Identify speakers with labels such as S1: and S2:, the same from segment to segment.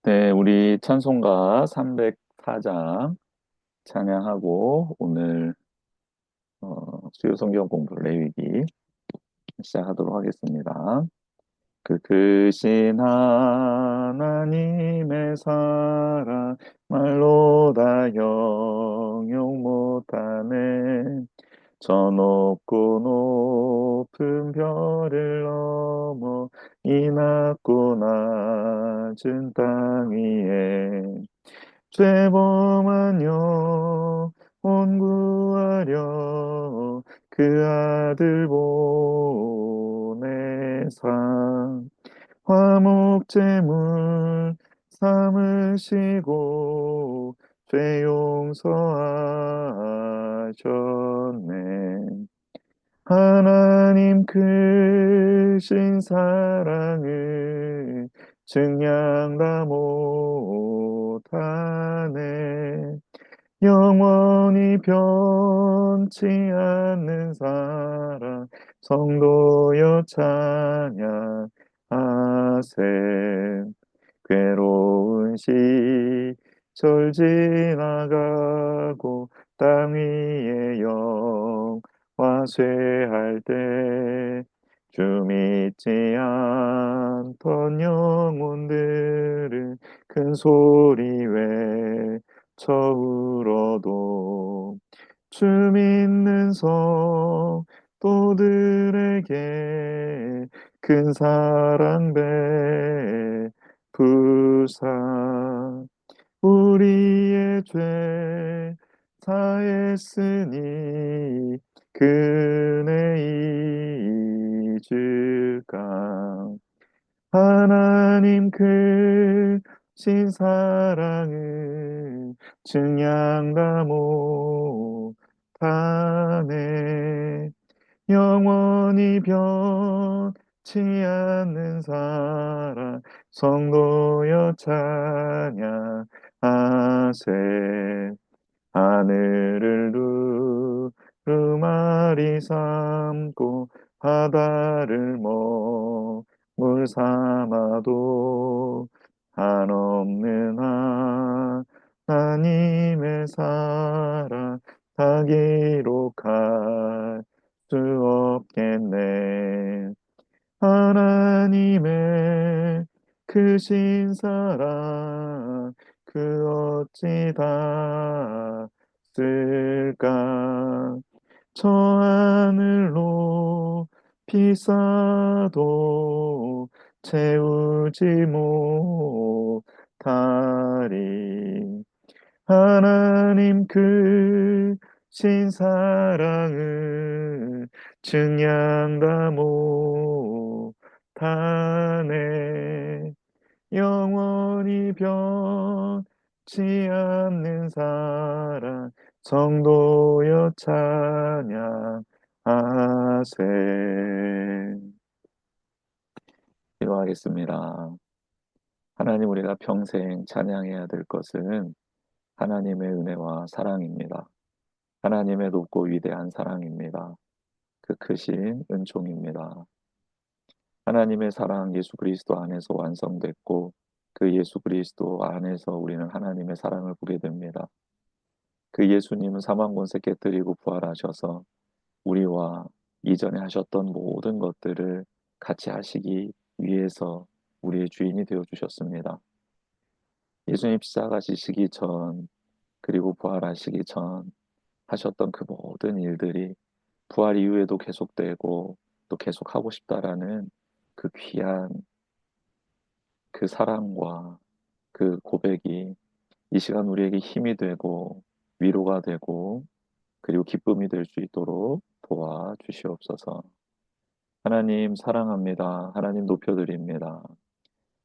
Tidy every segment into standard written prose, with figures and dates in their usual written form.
S1: 네, 우리 찬송가 304장 찬양하고 오늘 수요 성경 공부 레위기 시작하도록 하겠습니다. 그 크신 하나님의 사랑 말로 다 형용 못하네. 저 높고 높은 별을 넘어 이 낮고 낮은 땅 위에 죄범한 영혼 구하려 그 아들 보내사 화목 제물 삼으시고 죄 용서하셨네. 하나님 크신 사랑을 증량 다 못하네. 영원히 변치 않는 사랑 성도여 찬양하세. 괴로운 시절 지나가고 땅 위에 영화 쇠할 때 주 믿지 않던 영혼들은 큰 소리 외쳐 울어도 주 믿는 성도들에게 큰 사랑 베푸사 우리의 죄 사했으니 그네 잊을까. 하나님 크신 사랑을 증량 다 못하네. 영원히 변치 않는 사랑 성도여 찬양하세. 하늘을 두루마리 삼고 바다를 먹물 삼아도 한없는 하나님의 사랑 다 기록할 수 없겠네. 하나님의 크신 사랑 그 어찌 닿을까. 저 하늘로 비싸도 채우지 못하리. 하나님 크신 사랑을 증량 다 못하네. 영원히 변치 않는 사랑 성도여 찬양하세. 기도하겠습니다. 하나님, 우리가 평생 찬양해야 될 것은 하나님의 은혜와 사랑입니다. 하나님의 높고 위대한 사랑입니다. 그 크신 은총입니다. 하나님의 사랑 예수 그리스도 안에서 완성됐고 그 예수 그리스도 안에서 우리는 하나님의 사랑을 보게 됩니다. 그 예수님은 사망 권세 깨뜨리고 부활하셔서 우리와 이전에 하셨던 모든 것들을 같이 하시기 위해서 우리의 주인이 되어 주셨습니다. 예수님 십자가지시기 전 그리고 부활하시기 전 하셨던 그 모든 일들이 부활 이후에도 계속되고 또 계속하고 싶다라는 그 귀한 그 사랑과 그 고백이 이 시간 우리에게 힘이 되고 위로가 되고 그리고 기쁨이 될 수 있도록 도와주시옵소서. 하나님 사랑합니다. 하나님 높여드립니다.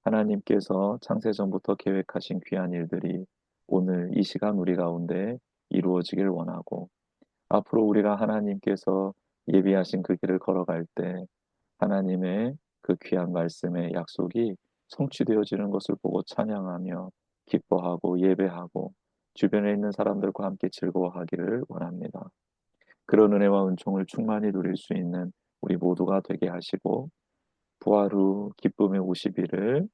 S1: 하나님께서 창세전부터 계획하신 귀한 일들이 오늘 이 시간 우리 가운데 이루어지길 원하고 앞으로 우리가 하나님께서 예비하신 그 길을 걸어갈 때 하나님의 그 귀한 말씀의 약속이 성취되어지는 것을 보고 찬양하며 기뻐하고 예배하고 주변에 있는 사람들과 함께 즐거워하기를 원합니다. 그런 은혜와 은총을 충만히 누릴 수 있는 우리 모두가 되게 하시고 부활 후 기쁨의 50일을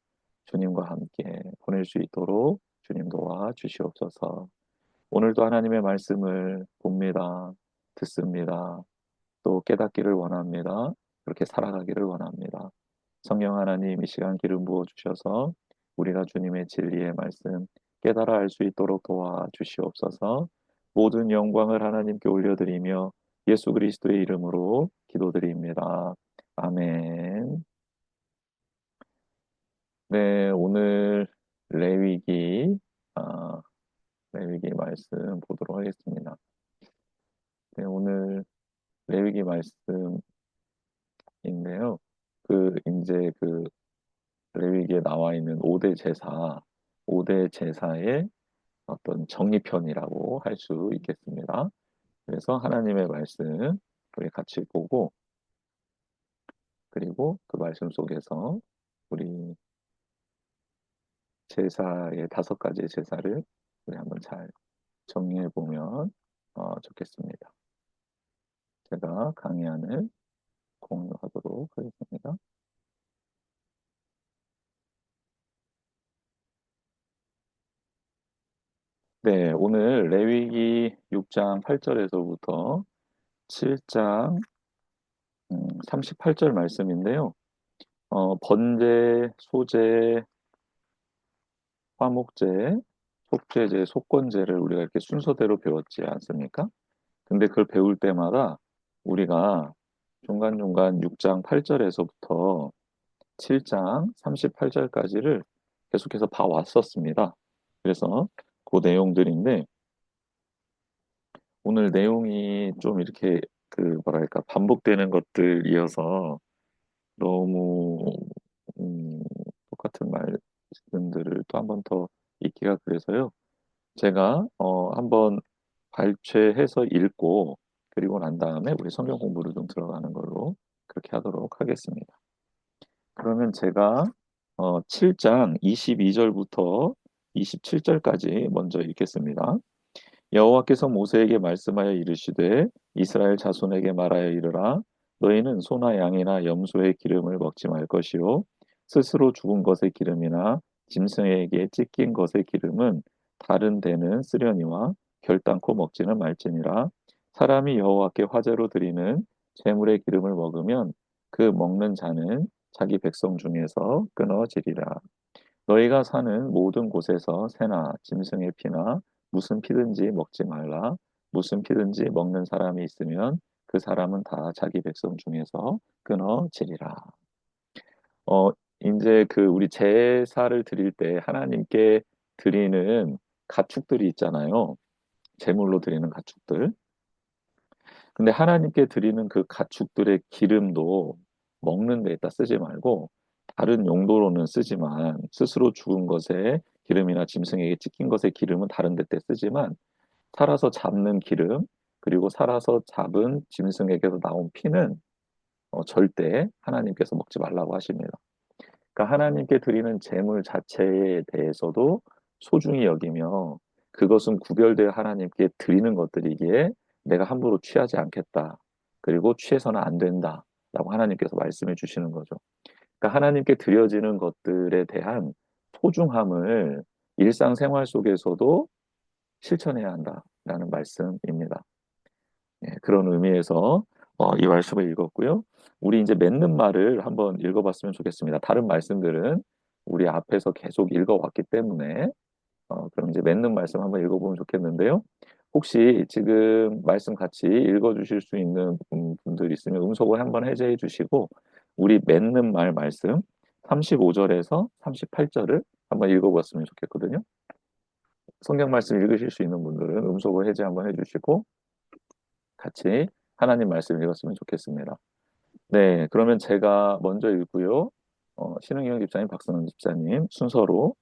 S1: 주님과 함께 보낼 수 있도록 주님 도와 주시옵소서. 오늘도 하나님의 말씀을 봅니다. 듣습니다. 또 깨닫기를 원합니다. 그렇게 살아가기를 원합니다. 성령 하나님 이 시간 기름 부어 주셔서 우리가 주님의 진리의 말씀 깨달아 알 수 있도록 도와 주시옵소서. 모든 영광을 하나님께 올려드리며 예수 그리스도의 이름으로 기도드립니다. 아멘. 네, 오늘 레위기, 아, 레위기 말씀 보도록 하겠습니다. 네, 오늘 레위기 말씀인데요. 이제 레위기에 나와 있는 5대 제사, 5대 제사의 어떤 정리편이라고 할 수 있겠습니다. 그래서 하나님의 말씀 우리 같이 보고, 그리고 그 말씀 속에서 우리 제사의 5가지의 제사를 우리 한번 잘 정리해 보면 좋겠습니다. 제가 강의안을 공유하도록 하겠습니다. 네, 오늘 레위기 6장 8절에서부터 7장 38절 말씀인데요. 번제, 소제, 화목제, 속죄제, 속건제를 우리가 이렇게 순서대로 배웠지 않습니까? 근데 그걸 배울 때마다 우리가 중간중간 6장 8절에서부터 7장 38절까지를 계속해서 봐왔었습니다. 그래서 그 내용들인데 오늘 내용이 좀 이렇게 뭐랄까 반복되는 것들이어서 너무 음, 똑같은 말씀들을 또 한 번 더 읽기가 그래서요. 제가 한번 발췌해서 읽고 그리고 난 다음에 우리 성경 공부를 좀 들어가는 걸로 그렇게 하도록 하겠습니다. 그러면 제가 7장 22절부터 27절까지 먼저 읽겠습니다. 여호와께서 모세에게 말씀하여 이르시되 이스라엘 자손에게 말하여 이르라 너희는 소나 양이나 염소의 기름을 먹지 말 것이요 스스로 죽은 것의 기름이나 짐승에게 찢긴 것의 기름은 다른 데는 쓰려니와 결단코 먹지는 말지니라 사람이 여호와께 화제로 드리는 제물의 기름을 먹으면 그 먹는 자는 자기 백성 중에서 끊어지리라. 너희가 사는 모든 곳에서 새나 짐승의 피나 무슨 피든지 먹지 말라. 무슨 피든지 먹는 사람이 있으면 그 사람은 다 자기 백성 중에서 끊어지리라. 어, 이제 우리 제사를 드릴 때 하나님께 드리는 가축들이 있잖아요. 제물로 드리는 가축들. 근데 하나님께 드리는 그 가축들의 기름도 먹는 데에다 쓰지 말고 다른 용도로는 쓰지만 스스로 죽은 것의 기름이나 짐승에게 찢긴 것의 기름은 다른 데 쓰지만 살아서 잡는 기름 그리고 살아서 잡은 짐승에게서 나온 피는 절대 하나님께서 먹지 말라고 하십니다. 그러니까 하나님께 드리는 제물 자체에 대해서도 소중히 여기며 그것은 구별되어 하나님께 드리는 것들이기에 내가 함부로 취하지 않겠다. 그리고 취해서는 안 된다라고 하나님께서 말씀해 주시는 거죠. 그러니까 하나님께 드려지는 것들에 대한 소중함을 일상생활 속에서도 실천해야 한다라는 말씀입니다. 예, 그런 의미에서 이 말씀을 읽었고요. 우리 이제 맺는 말을 한번 읽어봤으면 좋겠습니다. 다른 말씀들은 우리 앞에서 계속 읽어왔기 때문에 그럼 이제 맺는 말씀 한번 읽어보면 좋겠는데요. 혹시 지금 말씀 같이 읽어주실 수 있는 분들 있으면 음성을 한번 해제해 주시고 우리 맺는 말 말씀 35절에서 38절을 한번 읽어봤으면 좋겠거든요. 성경 말씀 읽으실 수 있는 분들은 음성을 해제 한번 해주시고 같이 하나님 말씀 읽었으면 좋겠습니다. 네, 그러면 제가 먼저 읽고요. 신흥경 집사님, 박선원 집사님 순서로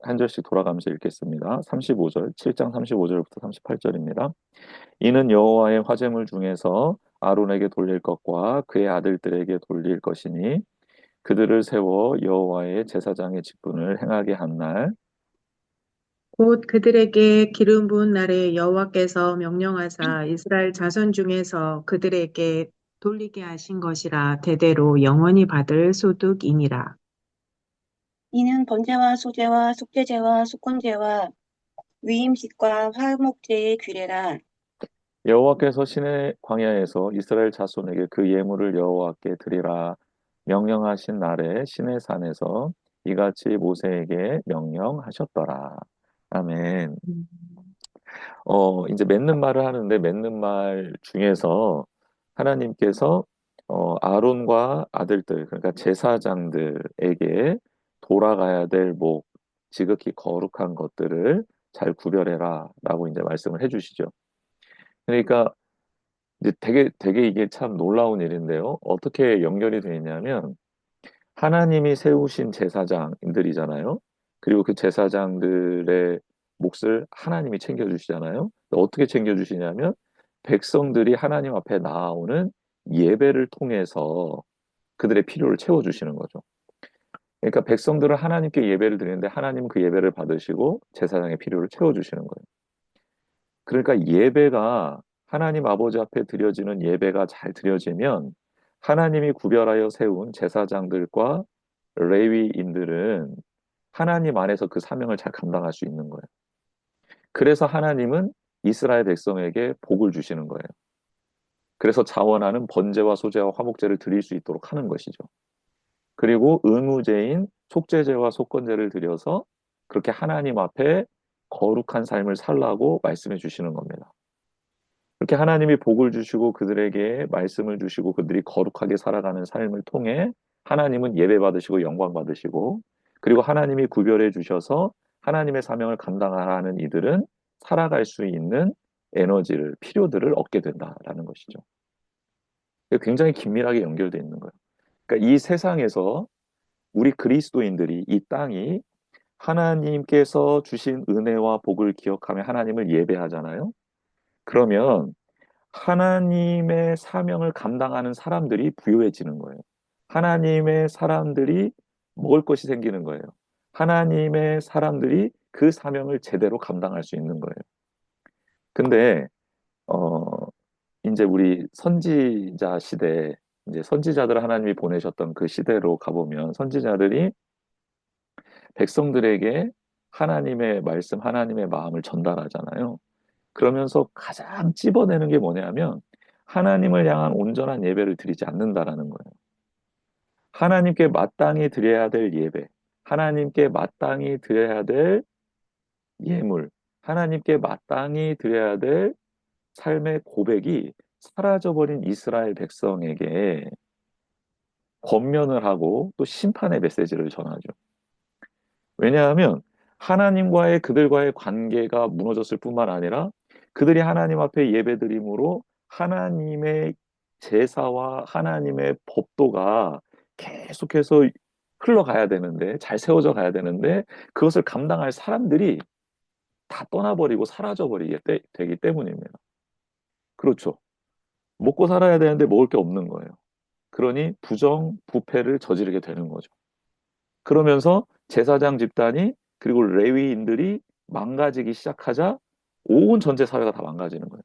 S1: 한 절씩 돌아가면서 읽겠습니다. 35절, 7장 35절부터 38절입니다. 이는 여호와의 화제물 중에서 아론에게 돌릴 것과 그의 아들들에게 돌릴 것이니 그들을 세워 여호와의 제사장의 직분을 행하게 한 날,
S2: 곧 그들에게 기름 부은 날에 여호와께서 명령하사 이스라엘 자손 중에서 그들에게 돌리게 하신 것이라 대대로 영원히 받을 소득이니라.
S3: 이는 번제와 소제와 속죄제와 속건제와 위임식과 화목제의 규례라.
S1: 여호와께서 시내 광야에서 이스라엘 자손에게 그 예물을 여호와께 드리라 명령하신 날에 시내 산에서 이같이 모세에게 명령하셨더라. 아멘.
S2: 음.
S1: 이제 맺는 말을 하는데 맺는 말 중에서 하나님께서 아론과 아들들, 그러니까 제사장들에게 돌아가야 될 목, 지극히 거룩한 것들을 잘 구별해라 라고 이제 말씀을 해주시죠. 그러니까 이제 되게 이게 참 놀라운 일인데요. 어떻게 연결이 되어 있냐면 하나님이 세우신 제사장들이잖아요. 그리고 그 제사장들의 몫을 하나님이 챙겨주시잖아요. 어떻게 챙겨주시냐면 백성들이 하나님 앞에 나아오는 예배를 통해서 그들의 필요를 채워주시는 거죠. 그러니까 백성들은 하나님께 예배를 드리는데 하나님은 그 예배를 받으시고 제사장의 필요를 채워주시는 거예요. 그러니까 예배가 하나님 아버지 앞에 드려지는 예배가 잘 드려지면 하나님이 구별하여 세운 제사장들과 레위인들은 하나님 안에서 그 사명을 잘 감당할 수 있는 거예요. 그래서 하나님은 이스라엘 백성에게 복을 주시는 거예요. 그래서 자원하는 번제와 소제와 화목제를 드릴 수 있도록 하는 것이죠. 그리고 의무제인 속죄제와 속건제를 드려서 그렇게 하나님 앞에 거룩한 삶을 살라고 말씀해 주시는 겁니다. 그렇게 하나님이 복을 주시고 그들에게 말씀을 주시고 그들이 거룩하게 살아가는 삶을 통해 하나님은 예배 받으시고 영광 받으시고 그리고 하나님이 구별해 주셔서 하나님의 사명을 감당하는 이들은 살아갈 수 있는 에너지를, 필요들을 얻게 된다라는 것이죠. 굉장히 긴밀하게 연결되어 있는 거예요. 그러니까 이 세상에서 우리 그리스도인들이 이 땅이 하나님께서 주신 은혜와 복을 기억하며 하나님을 예배하잖아요. 그러면 하나님의 사명을 감당하는 사람들이 부유해지는 거예요. 하나님의 사람들이 먹을 것이 생기는 거예요. 하나님의 사람들이 그 사명을 제대로 감당할 수 있는 거예요. 근데 어 이제 우리 선지자 시대 이제 선지자들을 하나님이 보내셨던 그 시대로 가보면 선지자들이 백성들에게 하나님의 말씀, 하나님의 마음을 전달하잖아요. 그러면서 가장 찝어내는 게 뭐냐면 하나님을 향한 온전한 예배를 드리지 않는다라는 거예요. 하나님께 마땅히 드려야 될 예배, 하나님께 마땅히 드려야 될 예물, 하나님께 마땅히 드려야 될 삶의 고백이 사라져버린 이스라엘 백성에게 권면을 하고 또 심판의 메시지를 전하죠. 왜냐하면 하나님과의 그들과의 관계가 무너졌을 뿐만 아니라 그들이 하나님 앞에 예배드림으로 하나님의 제사와 하나님의 법도가 계속해서 흘러가야 되는데 잘 세워져 가야 되는데 그것을 감당할 사람들이 다 떠나버리고 사라져버리게 되기 때문입니다. 그렇죠. 먹고 살아야 되는데 먹을 게 없는 거예요. 그러니 부정, 부패를 저지르게 되는 거죠. 그러면서 제사장 집단이 그리고 레위인들이 망가지기 시작하자 온 전체 사회가 다 망가지는 거예요.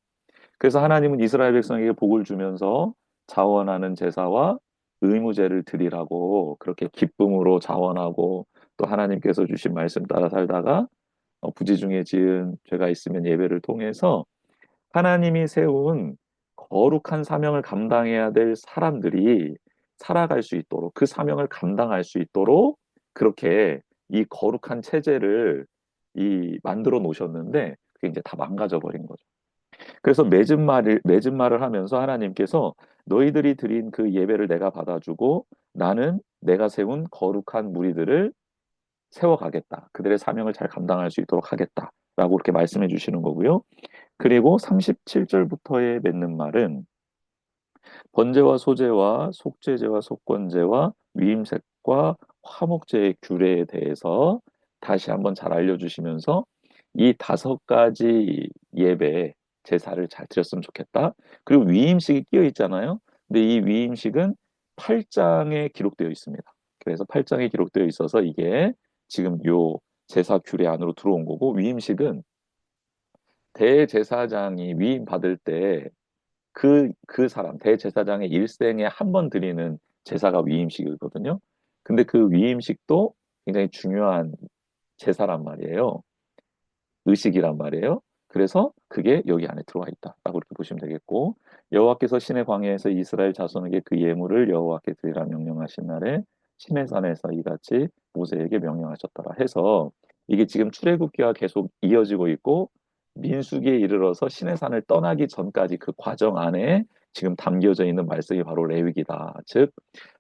S1: 그래서 하나님은 이스라엘 백성에게 복을 주면서 자원하는 제사와 의무제를 드리라고 그렇게 기쁨으로 자원하고 또 하나님께서 주신 말씀 따라 살다가 부지 중에 지은 죄가 있으면 예배를 통해서 하나님이 세운 거룩한 사명을 감당해야 될 사람들이 살아갈 수 있도록 그 사명을 감당할 수 있도록 그렇게 이 거룩한 체제를 만들어 놓으셨는데 그게 이제 다 망가져 버린 거죠. 그래서 맺은 말을 하면서 하나님께서 너희들이 드린 그 예배를 내가 받아주고 나는 내가 세운 거룩한 무리들을 세워가겠다. 그들의 사명을 잘 감당할 수 있도록 하겠다. 라고 이렇게 말씀해 주시는 거고요. 그리고 37절부터의 맺는 말은 번제와 소제와 속죄제와 속건제와 위임색과 화목제의 규례에 대해서 다시 한번 잘 알려주시면서 이 다섯 가지 예배 제사를 잘 드렸으면 좋겠다. 그리고 위임식이 끼어 있잖아요. 근데 이 위임식은 8장에 기록되어 있습니다. 그래서 8장에 기록되어 있어서 이게 지금 요 제사 규례 안으로 들어온 거고 위임식은 대제사장이 위임 받을 때 그 사람, 대제사장의 일생에 한 번 드리는 제사가 위임식이거든요. 근데 그 위임식도 굉장히 중요한 제사란 말이에요. 의식이란 말이에요. 그래서 그게 여기 안에 들어와 있다라고 이렇게 보시면 되겠고, 여호와께서 시내 광야에서 이스라엘 자손에게 그 예물을 여호와께 드리라 명령하신 날에 시내산에서 이같이 모세에게 명령하셨더라 해서, 이게 지금 출애굽기와 계속 이어지고 있고 민수기에 이르러서 시내산을 떠나기 전까지 그 과정 안에 지금 담겨져 있는 말씀이 바로 레위기다. 즉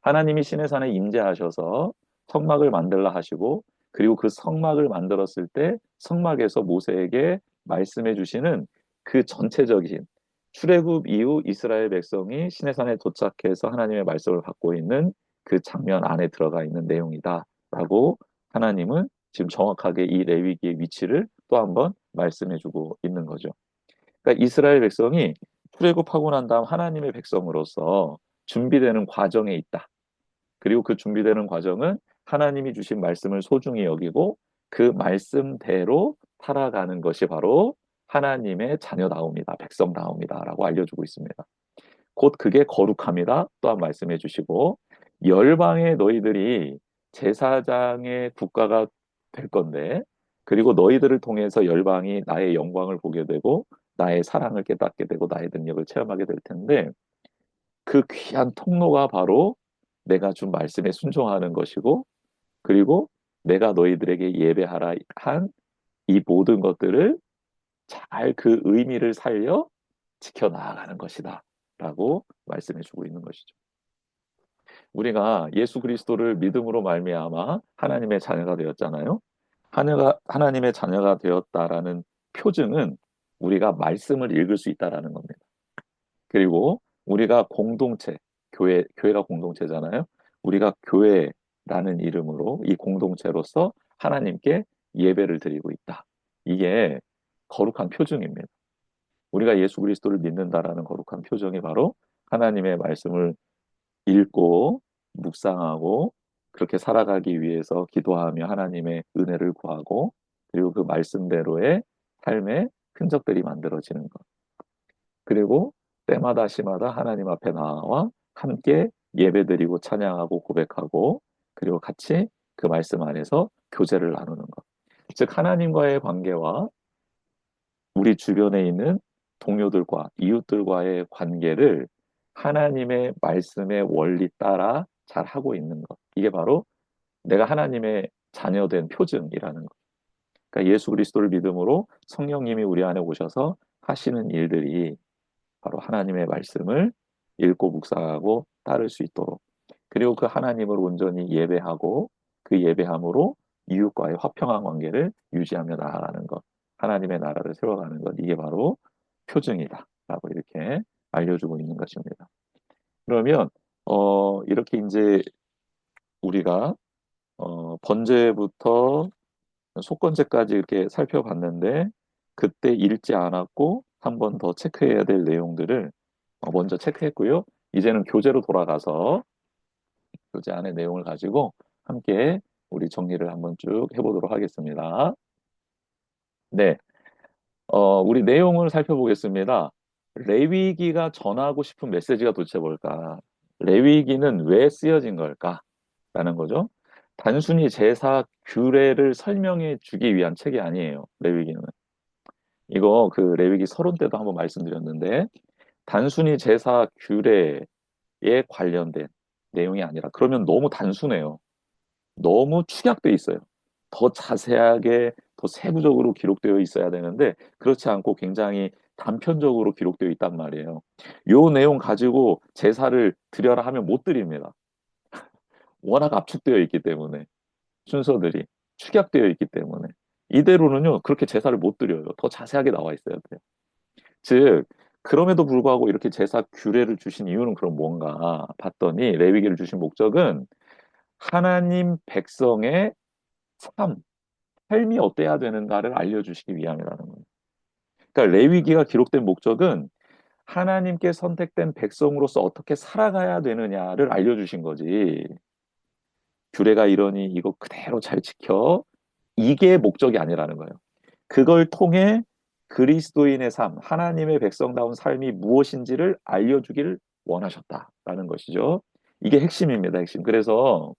S1: 하나님이 시내산에 임재하셔서 성막을 만들라 하시고, 그리고 그 성막을 만들었을 때 성막에서 모세에게 말씀해 주시는 그 전체적인, 출애굽 이후 이스라엘 백성이 시내산에 도착해서 하나님의 말씀을 받고 있는 그 장면 안에 들어가 있는 내용이다라고 하나님은 지금 정확하게 이 레위기의 위치를 또 한번 말씀해 주고 있는 거죠. 그러니까 이스라엘 백성이 출애굽하고 난 다음 하나님의 백성으로서 준비되는 과정에 있다. 그리고 그 준비되는 과정은 하나님이 주신 말씀을 소중히 여기고 그 말씀대로 살아가는 것이 바로 하나님의 자녀다움이다, 백성다움이다라고 알려주고 있습니다. 곧 그게 거룩함이다 또한 말씀해 주시고, 열방의 너희들이 제사장의 국가가 될 건데, 그리고 너희들을 통해서 열방이 나의 영광을 보게 되고 나의 사랑을 깨닫게 되고 나의 능력을 체험하게 될 텐데, 그 귀한 통로가 바로 내가 준 말씀에 순종하는 것이고, 그리고 내가 너희들에게 예배하라 한 이 모든 것들을 잘 그 의미를 살려 지켜나가는 것이다 라고 말씀해 주고 있는 것이죠. 우리가 예수 그리스도를 믿음으로 말미암아 하나님의 자녀가 되었잖아요. 하나님의 자녀가 되었다라는 표징은 우리가 말씀을 읽을 수 있다라는 겁니다. 그리고 우리가 공동체, 교회가 공동체잖아요. 우리가 교회라는 이름으로 이 공동체로서 하나님께 예배를 드리고 있다. 이게 거룩한 표징입니다. 우리가 예수 그리스도를 믿는다라는 거룩한 표정이 바로 하나님의 말씀을 읽고 묵상하고 그렇게 살아가기 위해서 기도하며 하나님의 은혜를 구하고, 그리고 그 말씀대로의 삶의 흔적들이 만들어지는 것. 그리고 때마다 시마다 하나님 앞에 나와 함께 예배드리고 찬양하고 고백하고, 그리고 같이 그 말씀 안에서 교제를 나누는 것. 즉 하나님과의 관계와 우리 주변에 있는 동료들과 이웃들과의 관계를 하나님의 말씀의 원리 따라 잘 하고 있는 것. 이게 바로 내가 하나님의 자녀된 표징이라는 것. 그러니까 예수 그리스도를 믿음으로 성령님이 우리 안에 오셔서 하시는 일들이 바로 하나님의 말씀을 읽고 묵상하고 따를 수 있도록, 그리고 그 하나님을 온전히 예배하고 그 예배함으로 이웃과의 화평한 관계를 유지하며 나아가는 것, 하나님의 나라를 세워가는 것, 이게 바로 표징이다라고 이렇게 알려주고 있는 것입니다. 그러면 이렇게 이제 우리가 번제부터 속건제까지 이렇게 살펴봤는데, 그때 읽지 않았고 한 번 더 체크해야 될 내용들을 먼저 체크했고요. 이제는 교재로 돌아가서 교재 안의 내용을 가지고 함께 우리 정리를 한번 쭉 해보도록 하겠습니다. 네, 우리 내용을 살펴보겠습니다. 레위기가 전하고 싶은 메시지가 도대체 뭘까? 레위기는 왜 쓰여진 걸까? 라는 거죠. 단순히 제사 규례를 설명해 주기 위한 책이 아니에요. 레위기는. 이거 그 레위기 서론 때도 한번 말씀드렸는데, 단순히 제사 규례에 관련된 내용이 아니라, 그러면 너무 단순해요. 너무 축약돼 있어요. 더 자세하게, 더 세부적으로 기록되어 있어야 되는데 그렇지 않고 굉장히 단편적으로 기록되어 있단 말이에요. 요 내용 가지고 제사를 드려라 하면 못 드립니다. 워낙 압축되어 있기 때문에, 순서들이 축약되어 있기 때문에 이대로는요 그렇게 제사를 못 드려요. 더 자세하게 나와 있어야 돼요. 즉 그럼에도 불구하고 이렇게 제사 규례를 주신 이유는 그럼 뭔가 봤더니, 레위기를 주신 목적은 하나님 백성의 삶, 삶이 어때야 되는가를 알려주시기 위함이라는 거예요. 그러니까 레위기가 기록된 목적은 하나님께 선택된 백성으로서 어떻게 살아가야 되느냐를 알려주신 거지. 규례가 이러니 이거 그대로 잘 지켜, 이게 목적이 아니라는 거예요. 그걸 통해 그리스도인의 삶, 하나님의 백성다운 삶이 무엇인지를 알려주기를 원하셨다라는 것이죠. 이게 핵심입니다, 핵심. 그래서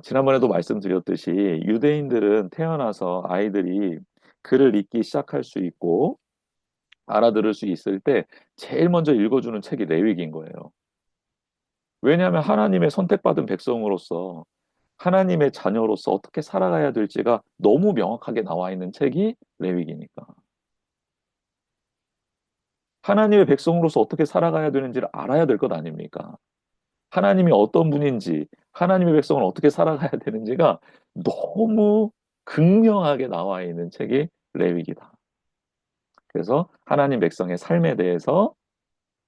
S1: 지난번에도 말씀드렸듯이 유대인들은 태어나서 아이들이 글을 읽기 시작할 수 있고 알아들을 수 있을 때 제일 먼저 읽어주는 책이 레위기인 거예요. 왜냐하면 하나님의 선택받은 백성으로서 하나님의 자녀로서 어떻게 살아가야 될지가 너무 명확하게 나와 있는 책이 레위기니까. 하나님의 백성으로서 어떻게 살아가야 되는지를 알아야 될 것 아닙니까? 하나님이 어떤 분인지, 하나님의 백성은 어떻게 살아가야 되는지가 너무 극명하게 나와 있는 책이 레위기다. 그래서 하나님 백성의 삶에 대해서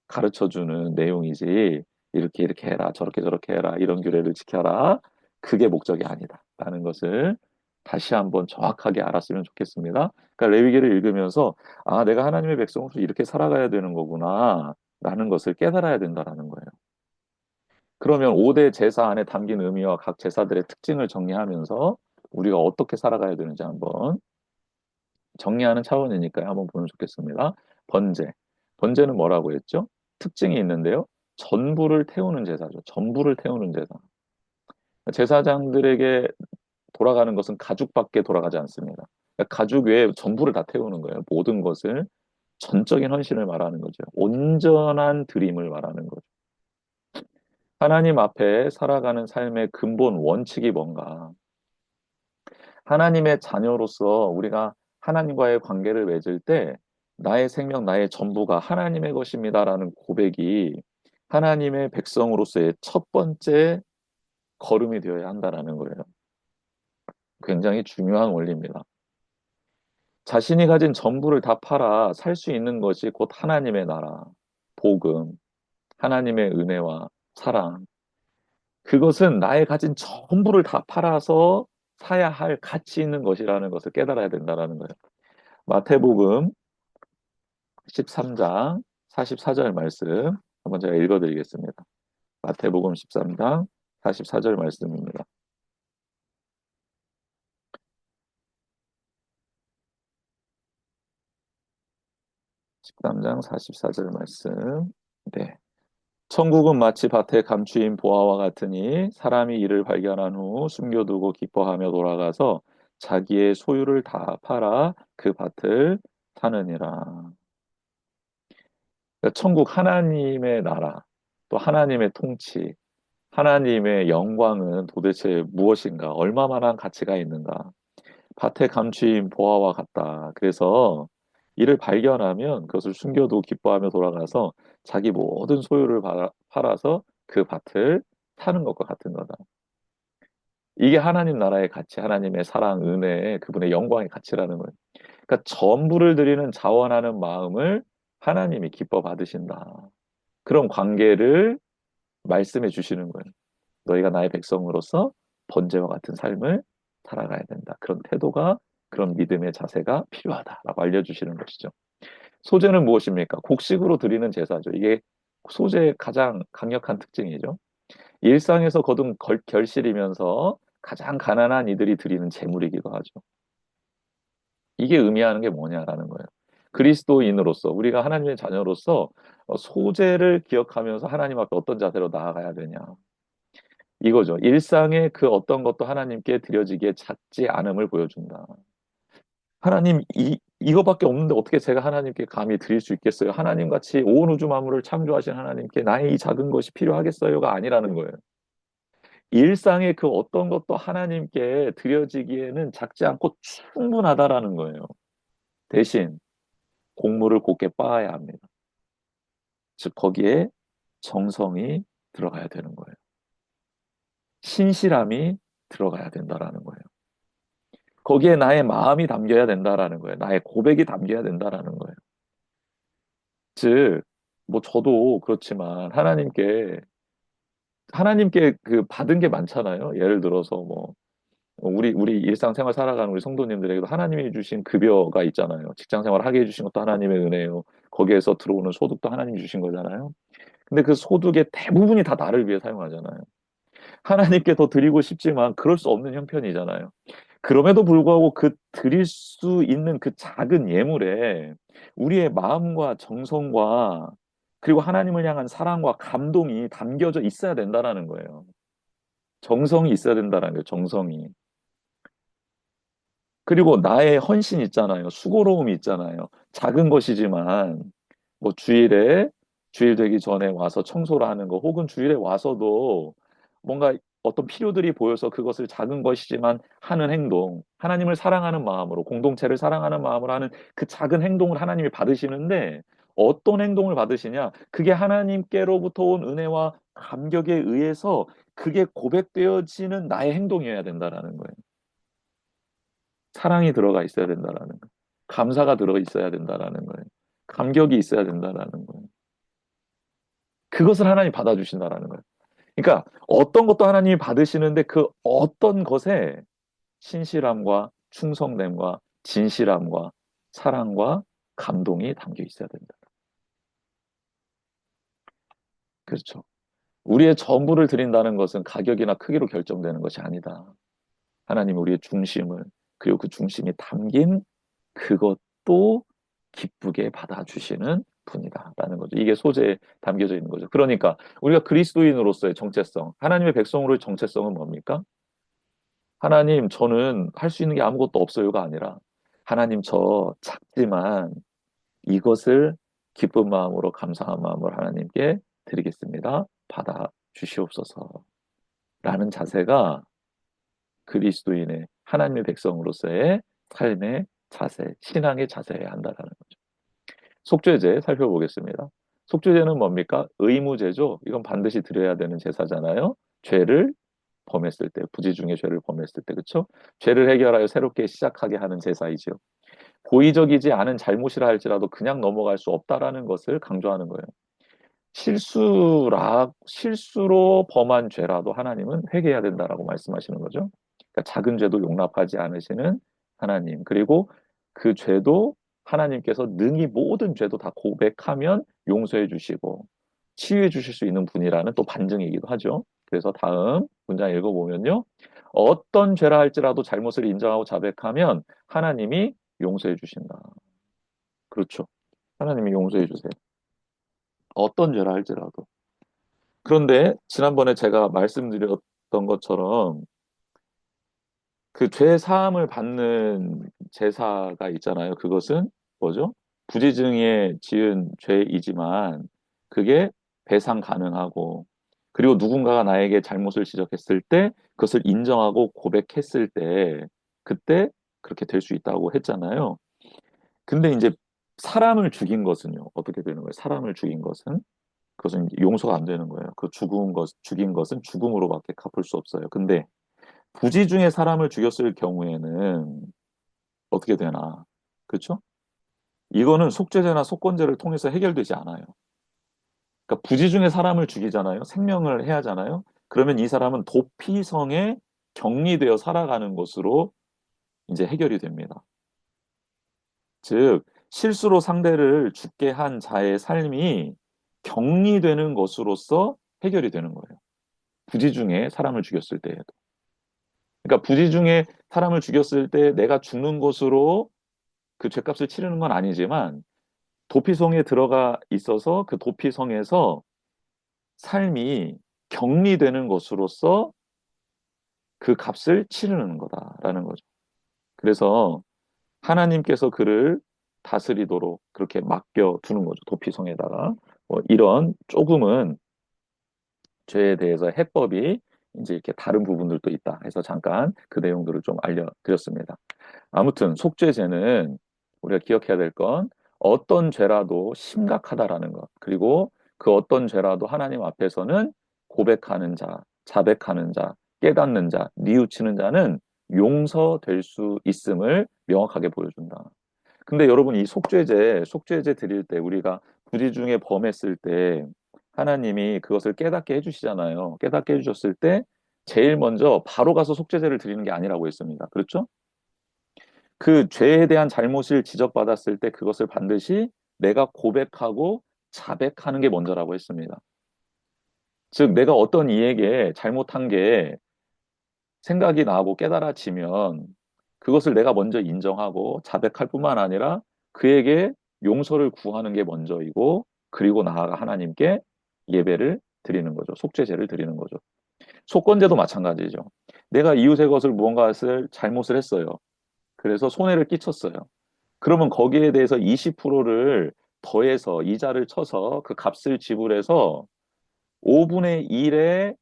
S1: 가르쳐 주는 내용이지, 이렇게 이렇게 해라, 저렇게 저렇게 해라, 이런 규례를 지켜라. 그게 목적이 아니다. 라는 것을 다시 한번 정확하게 알았으면 좋겠습니다. 그러니까 레위기를 읽으면서, 아, 내가 하나님의 백성으로서 이렇게 살아가야 되는 거구나. 라는 것을 깨달아야 된다라는 거예요. 그러면 5대 제사 안에 담긴 의미와 각 제사들의 특징을 정리하면서 우리가 어떻게 살아가야 되는지 한번 정리하는 차원이니까요. 한번 보면 좋겠습니다. 번제. 번제는 뭐라고 했죠? 특징이 있는데요. 전부를 태우는 제사죠. 전부를 태우는 제사. 제사장들에게 돌아가는 것은 가죽밖에 돌아가지 않습니다. 그러니까 가죽 외에 전부를 다 태우는 거예요. 모든 것을 전적인 헌신을 말하는 거죠. 온전한 드림을 말하는 거죠. 하나님 앞에 살아가는 삶의 근본 원칙이 뭔가? 하나님의 자녀로서 우리가 하나님과의 관계를 맺을 때 나의 생명, 나의 전부가 하나님의 것입니다라는 고백이 하나님의 백성으로서의 첫 번째 걸음이 되어야 한다라는 거예요. 굉장히 중요한 원리입니다. 자신이 가진 전부를 다 팔아 살 수 있는 것이 곧 하나님의 나라, 복음, 하나님의 은혜와 사랑. 그것은 나의 가진 전부를 다 팔아서 사야 할 가치 있는 것이라는 것을 깨달아야 된다는 거예요. 마태복음 13장 44절 말씀 한번 제가 읽어드리겠습니다. 마태복음 13장 44절 말씀입니다. 13장 44절 말씀. 네. 천국은 마치 밭에 감추인 보화와 같으니 사람이 이를 발견한 후 숨겨두고 기뻐하며 돌아가서 자기의 소유를 다 팔아 그 밭을 사느니라. 그러니까 천국 하나님의 나라, 또 하나님의 통치, 하나님의 영광은 도대체 무엇인가? 얼마만한 가치가 있는가? 밭에 감추인 보화와 같다. 그래서 이를 발견하면 그것을 숨겨두고 기뻐하며 돌아가서 자기 모든 소유를 팔아서 그 밭을 사는 것과 같은 거다. 이게 하나님 나라의 가치, 하나님의 사랑, 은혜, 그분의 영광의 가치라는 거예요. 그러니까 전부를 드리는 자원하는 마음을 하나님이 기뻐 받으신다. 그런 관계를 말씀해 주시는 거예요. 너희가 나의 백성으로서 번제와 같은 삶을 살아가야 된다. 그런 태도가, 그런 믿음의 자세가 필요하다라고 알려주시는 것이죠. 소제는 무엇입니까? 곡식으로 드리는 제사죠. 이게 소제의 가장 강력한 특징이죠. 일상에서 거둔 결실이면서 가장 가난한 이들이 드리는 제물이기도 하죠. 이게 의미하는 게 뭐냐라는 거예요. 그리스도인으로서, 우리가 하나님의 자녀로서 소제를 기억하면서 하나님 앞에 어떤 자세로 나아가야 되냐. 이거죠. 일상의 그 어떤 것도 하나님께 드려지기에 작지 않음을 보여준다. 하나님, 이거밖에 없는데 어떻게 제가 하나님께 감히 드릴 수 있겠어요? 하나님 같이 온 우주 만물을 창조하신 하나님께 나의 이 작은 것이 필요하겠어요가 아니라는 거예요. 일상의 그 어떤 것도 하나님께 드려지기에는 작지 않고 충분하다라는 거예요. 대신 곡물을 곱게 빻아야 합니다. 즉, 거기에 정성이 들어가야 되는 거예요. 신실함이 들어가야 된다라는 거예요. 거기에 나의 마음이 담겨야 된다라는 거예요. 나의 고백이 담겨야 된다라는 거예요. 즉, 뭐 저도 그렇지만 하나님께 그 받은 게 많잖아요. 예를 들어서 뭐 우리 일상생활 살아가는 우리 성도님들에게도 하나님이 주신 급여가 있잖아요. 직장생활 하게 해주신 것도 하나님의 은혜예요. 거기에서 들어오는 소득도 하나님이 주신 거잖아요. 근데 그 소득의 대부분이 다 나를 위해 사용하잖아요. 하나님께 더 드리고 싶지만 그럴 수 없는 형편이잖아요. 그럼에도 불구하고 그 드릴 수 있는 그 작은 예물에 우리의 마음과 정성과 그리고 하나님을 향한 사랑과 감동이 담겨져 있어야 된다라는 거예요. 정성이 있어야 된다는 거예요. 정성이. 그리고 나의 헌신 있잖아요. 수고로움이 있잖아요. 작은 것이지만 뭐 주일 되기 전에 와서 청소를 하는 거 혹은 주일에 와서도 뭔가 어떤 필요들이 보여서 그것을 작은 것이지만 하는 행동, 하나님을 사랑하는 마음으로 공동체를 사랑하는 마음으로 하는 그 작은 행동을 하나님이 받으시는데 어떤 행동을 받으시냐? 그게 하나님께로부터 온 은혜와 감격에 의해서 그게 고백되어지는 나의 행동이어야 된다라는 거예요. 사랑이 들어가 있어야 된다라는 거예요. 감사가 들어 있어야 된다라는 거예요. 감격이 있어야 된다라는 거예요. 그것을 하나님 받아주신다라는 거예요. 그러니까 어떤 것도 하나님이 받으시는데 그 어떤 것에 신실함과 충성됨과 진실함과 사랑과 감동이 담겨 있어야 된다. 그렇죠. 우리의 전부를 드린다는 것은 가격이나 크기로 결정되는 것이 아니다. 하나님 우리의 중심을 그리고 그 중심이 담긴 그것도 기쁘게 받아주시는 분이다라는 거죠. 이게 소재에 담겨져 있는 거죠. 그러니까 우리가 그리스도인으로서의 정체성, 하나님의 백성으로의 정체성은 뭡니까? 하나님, 저는 할 수 있는 게 아무것도 없어요가 아니라 하나님 저 작지만 이것을 기쁜 마음으로 감사한 마음으로 하나님께 드리겠습니다. 받아 주시옵소서라는 자세가 그리스도인의 하나님의 백성으로서의 삶의 자세, 신앙의 자세여야 한다라는 거죠. 속죄제 살펴보겠습니다. 속죄제는 뭡니까? 의무제죠. 이건 반드시 드려야 되는 제사잖아요. 죄를 범했을 때, 부지 중에 죄를 범했을 때, 그렇죠? 죄를 해결하여 새롭게 시작하게 하는 제사이죠. 고의적이지 않은 잘못이라 할지라도 그냥 넘어갈 수 없다라는 것을 강조하는 거예요. 실수로 범한 죄라도 하나님은 회개해야 된다라고 말씀하시는 거죠. 그러니까 작은 죄도 용납하지 않으시는 하나님. 그리고 그 죄도 하나님께서 능히 모든 죄도 다 고백하면 용서해 주시고 치유해 주실 수 있는 분이라는 또 반증이기도 하죠. 그래서 다음 문장 읽어보면요. 어떤 죄라 할지라도 잘못을 인정하고 자백하면 하나님이 용서해 주신다. 그렇죠. 하나님이 용서해 주세요. 어떤 죄라 할지라도. 그런데 지난번에 제가 말씀드렸던 것처럼 그 죄 사함을 받는 제사가 있잖아요. 그것은 뭐죠? 부지중에 지은 죄이지만 그게 배상 가능하고 그리고 누군가가 나에게 잘못을 지적했을 때 그것을 인정하고 고백했을 때 그때 그렇게 될 수 있다고 했잖아요. 근데 이제 사람을 죽인 것은요. 어떻게 되는 거예요? 사람을 죽인 것은 그것은 용서가 안 되는 거예요. 죽인 것은 죽음으로밖에 갚을 수 없어요. 근데 부지 중에 사람을 죽였을 경우에는 어떻게 되나? 그렇죠? 이거는 속죄제나 속건제를 통해서 해결되지 않아요. 그러니까 부지 중에 사람을 죽이잖아요. 생명을 해하잖아요. 그러면 이 사람은 도피성에 격리되어 살아가는 것으로 이제 해결이 됩니다. 즉, 실수로 상대를 죽게 한 자의 삶이 격리되는 것으로서 해결이 되는 거예요. 부지 중에 사람을 죽였을 때에도. 그러니까 부지 중에 사람을 죽였을 때 내가 죽는 것으로 그 죄값을 치르는 건 아니지만 도피성에 들어가 있어서 그 도피성에서 삶이 격리되는 것으로서 그 값을 치르는 거다라는 거죠. 그래서 하나님께서 그를 다스리도록 그렇게 맡겨 두는 거죠. 도피성에다가. 이런 조금은 죄에 대해서 해법이 이제 이렇게 다른 부분들도 있다 해서 잠깐 그 내용들을 좀 알려드렸습니다. 아무튼 속죄죄는 우리가 기억해야 될 건 어떤 죄라도 심각하다라는 것. 그리고 그 어떤 죄라도 하나님 앞에서는 고백하는 자, 자백하는 자, 깨닫는 자, 뉘우치는 자는 용서될 수 있음을 명확하게 보여준다. 근데 여러분 이 속죄제 드릴 때 우리가 부지 중에 범했을 때 하나님이 그것을 깨닫게 해주시잖아요. 깨닫게 해주셨을 때 제일 먼저 바로 가서 속죄제를 드리는 게 아니라고 했습니다. 그렇죠? 그 죄에 대한 잘못을 지적받았을 때 그것을 반드시 내가 고백하고 자백하는 게 먼저라고 했습니다. 즉, 내가 어떤 이에게 잘못한 게 생각이 나고 깨달아지면 그것을 내가 먼저 인정하고 자백할 뿐만 아니라 그에게 용서를 구하는 게 먼저이고 그리고 나아가 하나님께 예배를 드리는 거죠. 속죄제를 드리는 거죠. 속건제도 마찬가지죠. 내가 이웃의 것을 무언가를 잘못을 했어요. 그래서 손해를 끼쳤어요. 그러면 거기에 대해서 20%를 더해서 이자를 쳐서 그 값을 지불해서 5분의 1의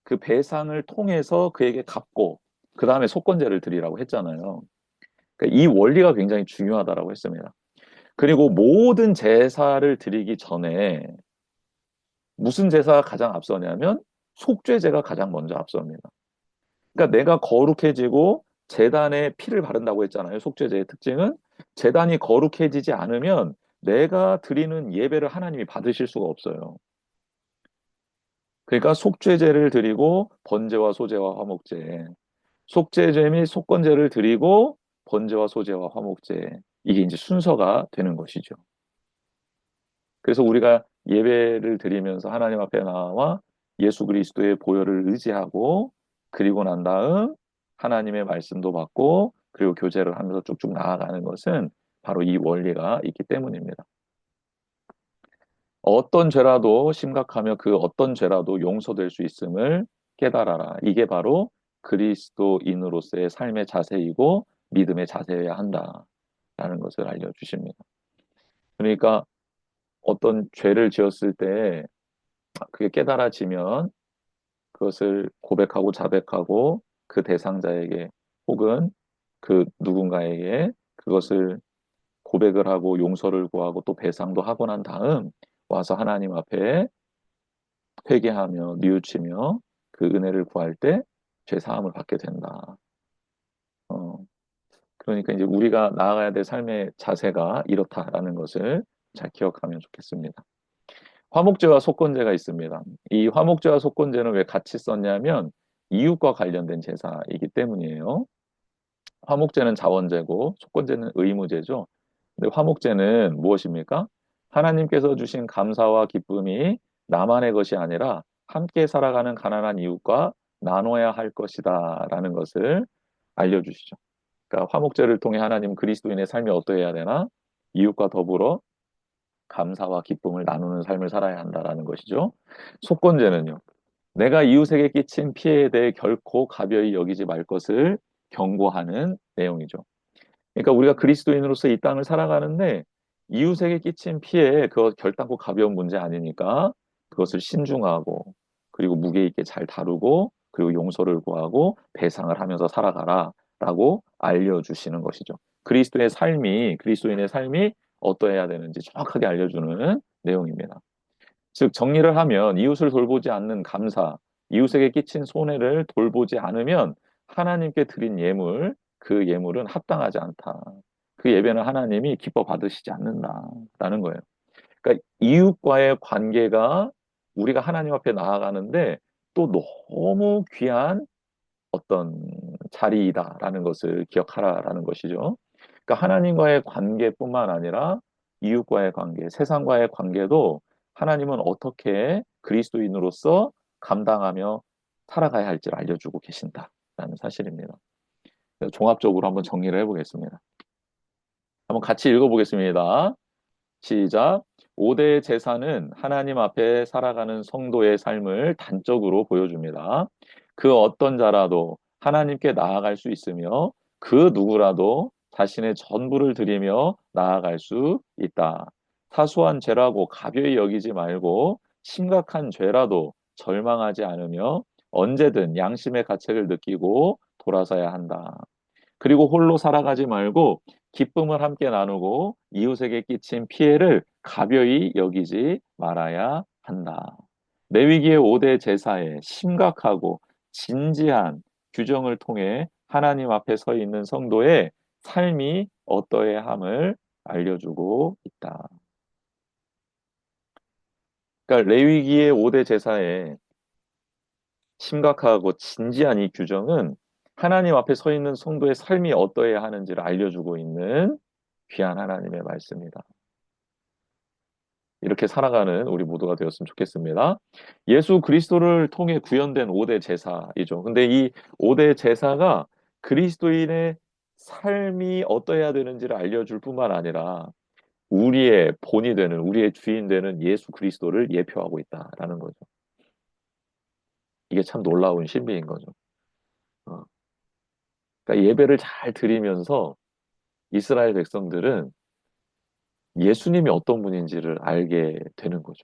S1: 그 배상을 통해서 그에게 갚고 그 다음에 속건제를 드리라고 했잖아요. 그러니까 이 원리가 굉장히 중요하다라고 했습니다. 그리고 모든 제사를 드리기 전에 무슨 제사가 가장 앞서냐면 속죄제가 가장 먼저 앞섭니다. 그러니까 내가 거룩해지고 제단에 피를 바른다고 했잖아요. 속죄제의 특징은 제단이 거룩해지지 않으면 내가 드리는 예배를 하나님이 받으실 수가 없어요. 그러니까 속죄제를 드리고 번제와 소제와 화목제, 속죄제 및 속건제를 드리고 번제와 소제와 화목제, 이게 이제 순서가 되는 것이죠. 그래서 우리가 예배를 드리면서 하나님 앞에 나와 예수 그리스도의 보혈을 의지하고 그리고 난 다음 하나님의 말씀도 받고 그리고 교제를 하면서 쭉쭉 나아가는 것은 바로 이 원리가 있기 때문입니다. 어떤 죄라도 심각하며 그 어떤 죄라도 용서될 수 있음을 깨달아라. 이게 바로 그리스도인으로서의 삶의 자세이고 믿음의 자세여야 한다라는 것을 알려주십니다. 그러니까 어떤 죄를 지었을 때 그게 깨달아지면 그것을 고백하고 자백하고 그 대상자에게 혹은 그 누군가에게 그것을 고백을 하고 용서를 구하고 또 배상도 하고 난 다음 와서 하나님 앞에 회개하며 뉘우치며 그 은혜를 구할 때 죄 사함을 받게 된다. 어, 그러니까 이제 우리가 나아가야 될 삶의 자세가 이렇다라는 것을 잘 기억하면 좋겠습니다. 화목제와 속건제가 있습니다. 이 화목제와 속건제는 왜 같이 썼냐면 이웃과 관련된 제사이기 때문이에요. 화목제는 자원제고 속건제는 의무제죠. 근데 화목제는 무엇입니까? 하나님께서 주신 감사와 기쁨이 나만의 것이 아니라 함께 살아가는 가난한 이웃과 나눠야 할 것이다라는 것을 알려주시죠. 그러니까 화목제를 통해 하나님 그리스도인의 삶이 어떠해야 되나? 이웃과 더불어 감사와 기쁨을 나누는 삶을 살아야 한다라는 것이죠. 속건제는요. 내가 이웃에게 끼친 피해에 대해 결코 가벼이 여기지 말 것을 경고하는 내용이죠. 그러니까 우리가 그리스도인으로서 이 땅을 살아가는데 이웃에게 끼친 피해 그거 결단코 가벼운 문제 아니니까 그것을 신중하고 그리고 무게 있게 잘 다루고 그리고 용서를 구하고 배상을 하면서 살아가라라고 알려주시는 것이죠. 그리스도인의 삶이 어떠해야 되는지 정확하게 알려주는 내용입니다. 즉 정리를 하면 이웃을 돌보지 않는 감사, 이웃에게 끼친 손해를 돌보지 않으면 하나님께 드린 예물, 그 예물은 합당하지 않다. 그 예배는 하나님이 기뻐 받으시지 않는다라는 거예요. 그러니까 이웃과의 관계가 우리가 하나님 앞에 나아가는데 또 너무 귀한 어떤 자리이다라는 것을 기억하라라는 것이죠. 그러니까 하나님과의 관계뿐만 아니라 이웃과의 관계, 세상과의 관계도 하나님은 어떻게 그리스도인으로서 감당하며 살아가야 할지를 알려주고 계신다라는 사실입니다. 그래서 종합적으로 한번 정리를 해보겠습니다. 한번 같이 읽어보겠습니다. 시작. 5대 제사는 하나님 앞에 살아가는 성도의 삶을 단적으로 보여줍니다. 그 어떤 자라도 하나님께 나아갈 수 있으며 그 누구라도 자신의 전부를 드리며 나아갈 수 있다. 사소한 죄라고 가벼이 여기지 말고 심각한 죄라도 절망하지 않으며 언제든 양심의 가책을 느끼고 돌아서야 한다. 그리고 홀로 살아가지 말고 기쁨을 함께 나누고 이웃에게 끼친 피해를 가벼이 여기지 말아야 한다. 레위기의 5대 제사의 심각하고 진지한 규정을 통해 하나님 앞에 서 있는 성도의 삶이 어떠해야 함을 알려주고 있다. 그러니까 레위기의 5대 제사의 심각하고 진지한 이 규정은 하나님 앞에 서 있는 성도의 삶이 어떠해야 하는지를 알려주고 있는 귀한 하나님의 말씀이다. 이렇게 살아가는 우리 모두가 되었으면 좋겠습니다. 예수 그리스도를 통해 구현된 5대 제사이죠. 근데 이 5대 제사가 그리스도인의 삶이 어떠해야 되는지를 알려줄 뿐만 아니라 우리의 본이 되는, 우리의 주인 되는 예수 그리스도를 예표하고 있다라는 거죠. 이게 참 놀라운 신비인 거죠. 어, 그러니까 예배를 잘 드리면서 이스라엘 백성들은 예수님이 어떤 분인지를 알게 되는 거죠.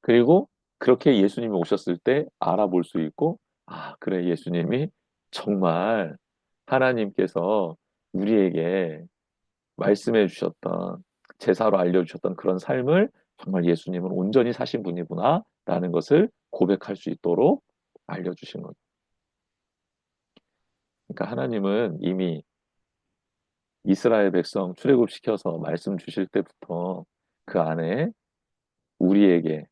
S1: 그리고 그렇게 예수님이 오셨을 때 알아볼 수 있고, 아, 그래, 예수님이 정말 하나님께서 우리에게 말씀해 주셨던, 제사로 알려주셨던 그런 삶을 정말 예수님은 온전히 사신 분이구나, 라는 것을 고백할 수 있도록 알려주신 거죠. 그러니까 하나님은 이미 이스라엘 백성 출애굽시켜서 말씀 주실 때부터 그 안에 우리에게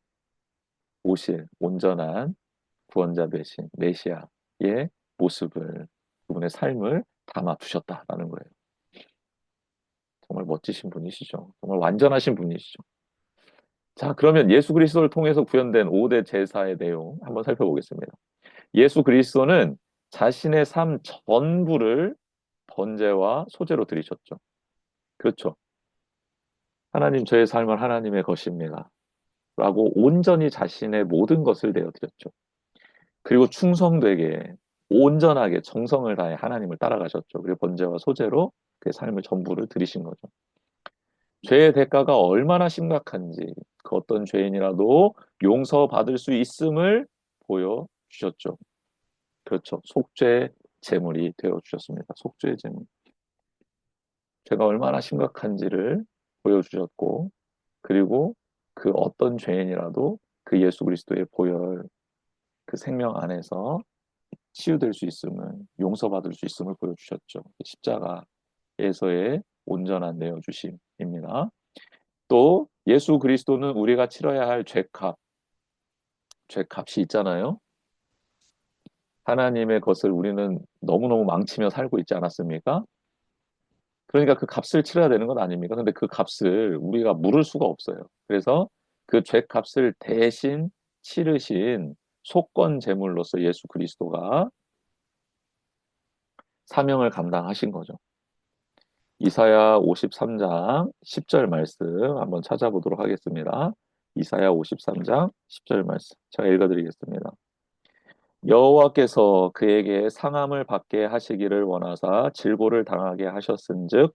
S1: 오실 온전한 구원자 되신 메시아의 모습을, 그분의 삶을 담아 두셨다라는 거예요. 정말 멋지신 분이시죠. 정말 완전하신 분이시죠. 자, 그러면 예수 그리스도를 통해서 구현된 5대 제사의 내용 한번 살펴보겠습니다. 예수 그리스도는 자신의 삶 전부를 번제와 소제로 드리셨죠. 그렇죠. 하나님, 저의 삶은 하나님의 것입니다. 라고 온전히 자신의 모든 것을 내어드렸죠. 그리고 충성되게 온전하게 정성을 다해 하나님을 따라가셨죠. 그리고 번제와 소제로 그 삶을 전부를 드리신 거죠. 죄의 대가가 얼마나 심각한지 그 어떤 죄인이라도 용서받을 수 있음을 보여주셨죠. 그렇죠. 속죄 제물이 되어주셨습니다. 속죄 제물. 죄가 얼마나 심각한지를 보여주셨고, 그리고 그 어떤 죄인이라도 그 예수 그리스도의 보혈, 그 생명 안에서 치유될 수 있음을, 용서받을 수 있음을 보여주셨죠. 십자가에서의 온전한 내어주심입니다. 또 예수 그리스도는 우리가 치러야 할 죄값, 죄값이 있잖아요. 하나님의 것을 우리는 너무너무 망치며 살고 있지 않았습니까? 그러니까 그 값을 치러야 되는 건 아닙니까? 근데 그 값을 우리가 물을 수가 없어요. 그래서 그 죄값을 대신 치르신 속건 제물로서 예수 그리스도가 사명을 감당하신 거죠. 이사야 53장 10절 말씀 한번 찾아보도록 하겠습니다. 이사야 53장 10절 말씀 제가 읽어드리겠습니다. 여호와께서 그에게 상함을 받게 하시기를 원하사 질보를 당하게 하셨은즉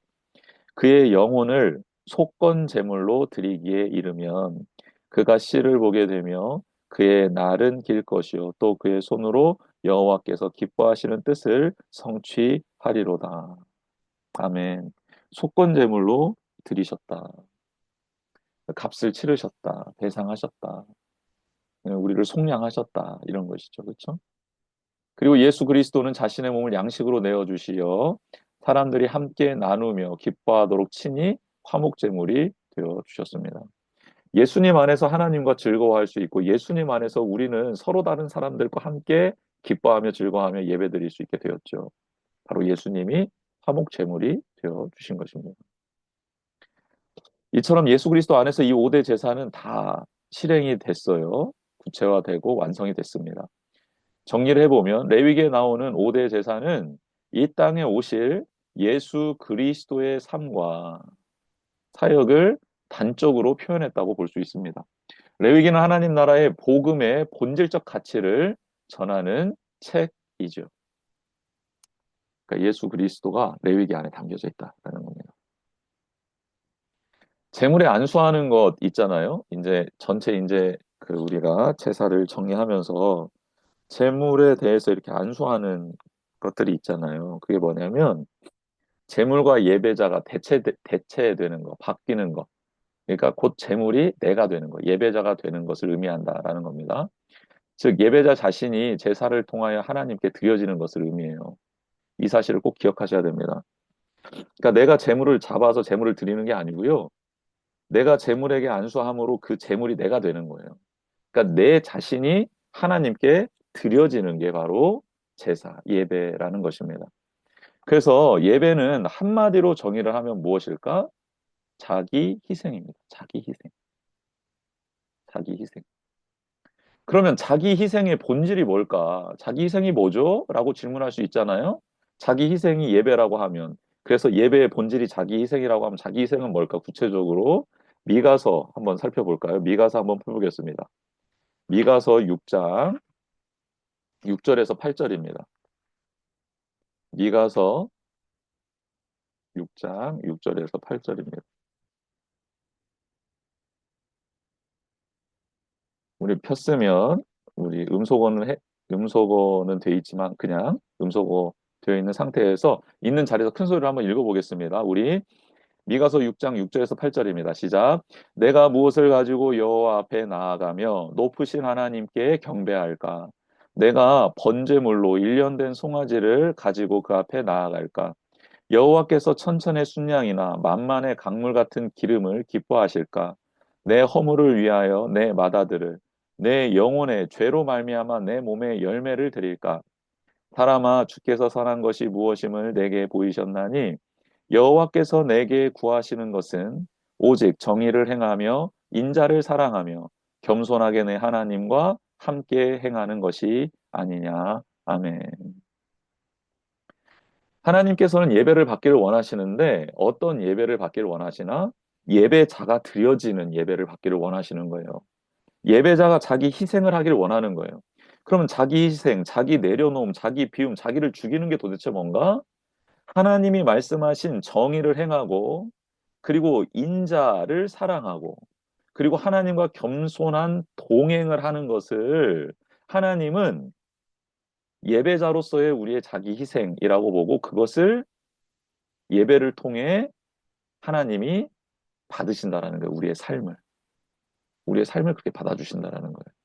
S1: 그의 영혼을 속건 제물로 드리기에 이르면 그가 씨를 보게 되며 그의 날은 길 것이요 또 그의 손으로 여호와께서 기뻐하시는 뜻을 성취하리로다. 아멘. 속건 제물로 드리셨다. 값을 치르셨다. 배상하셨다. 우리를 속량하셨다. 이런 것이죠. 그렇죠? 그리고 예수 그리스도는 자신의 몸을 양식으로 내어 주시어 사람들이 함께 나누며 기뻐하도록 친히 화목 제물이 되어 주셨습니다. 예수님 안에서 하나님과 즐거워할 수 있고 예수님 안에서 우리는 서로 다른 사람들과 함께 기뻐하며 즐거워하며 예배드릴 수 있게 되었죠. 바로 예수님이 화목 제물이 되어 주신 것입니다. 이처럼 예수 그리스도 안에서 이 5대 제사는 다 실행이 됐어요. 구체화되고 완성이 됐습니다. 정리를 해보면 레위기에 나오는 5대 제사는 이 땅에 오실 예수 그리스도의 삶과 사역을 단적으로 표현했다고 볼 수 있습니다. 레위기는 하나님 나라의 복음의 본질적 가치를 전하는 책이죠. 그러니까 예수 그리스도가 레위기 안에 담겨져 있다라는 겁니다. 재물에 안수하는 것 있잖아요. 이제 그 우리가 제사를 정리하면서 재물에 대해서 이렇게 안수하는 것들이 있잖아요. 그게 뭐냐면 재물과 예배자가 대체되는 거, 바뀌는 거. 그러니까 곧 재물이 내가 되는 거, 예배자가 되는 것을 의미한다라는 겁니다. 즉 예배자 자신이 제사를 통하여 하나님께 드려지는 것을 의미해요. 이 사실을 꼭 기억하셔야 됩니다. 그러니까 내가 재물을 잡아서 재물을 드리는 게 아니고요. 내가 재물에게 안수함으로 그 재물이 내가 되는 거예요. 그러니까 내 자신이 하나님께 드려지는 게 바로 제사, 예배라는 것입니다. 그래서 예배는 한마디로 정의를 하면 무엇일까? 자기 희생입니다. 자기 희생. 자기 희생. 그러면 자기 희생의 본질이 뭘까? 자기 희생이 뭐죠? 라고 질문할 수 있잖아요. 자기 희생이 예배라고 하면, 그래서 예배의 본질이 자기 희생이라고 하면 자기 희생은 뭘까? 구체적으로 미가서 한번 살펴볼까요? 미가서 한번 펴보겠습니다. 미가서 6장 6절에서 8절입니다. 미가서 6장 6절에서 8절입니다. 우리 폈으면 우리 음소거는 돼 있지만 그냥 음소거 되어 있는 상태에서 있는 자리에서 큰 소리로 한번 읽어보겠습니다. 우리 미가서 6장 6절에서 8절입니다. 시작. 내가 무엇을 가지고 여호와 앞에 나아가며 높으신 하나님께 경배할까? 내가 번제물로 1년 된 송아지를 가지고 그 앞에 나아갈까? 여호와께서 천천의 순양이나 만만의 강물 같은 기름을 기뻐하실까? 내 허물을 위하여 내 맏아들을 내 영혼의 죄로 말미암아 내 몸에 열매를 드릴까? 사람아 주께서 선한 것이 무엇임을 내게 보이셨나니 여호와께서 내게 구하시는 것은 오직 정의를 행하며 인자를 사랑하며 겸손하게 내 하나님과 함께 행하는 것이 아니냐. 아멘. 하나님께서는 예배를 받기를 원하시는데 어떤 예배를 받기를 원하시나? 예배자가 드려지는 예배를 받기를 원하시는 거예요. 예배자가 자기 희생을 하기를 원하는 거예요. 그러면 자기 희생, 자기 내려놓음, 자기 비움, 자기를 죽이는 게 도대체 뭔가? 하나님이 말씀하신 정의를 행하고 그리고 인자를 사랑하고 그리고 하나님과 겸손한 동행을 하는 것을 하나님은 예배자로서의 우리의 자기 희생이라고 보고 그것을 예배를 통해 하나님이 받으신다라는 거예요. 우리의 삶을 그렇게 받아주신다라는 거예요.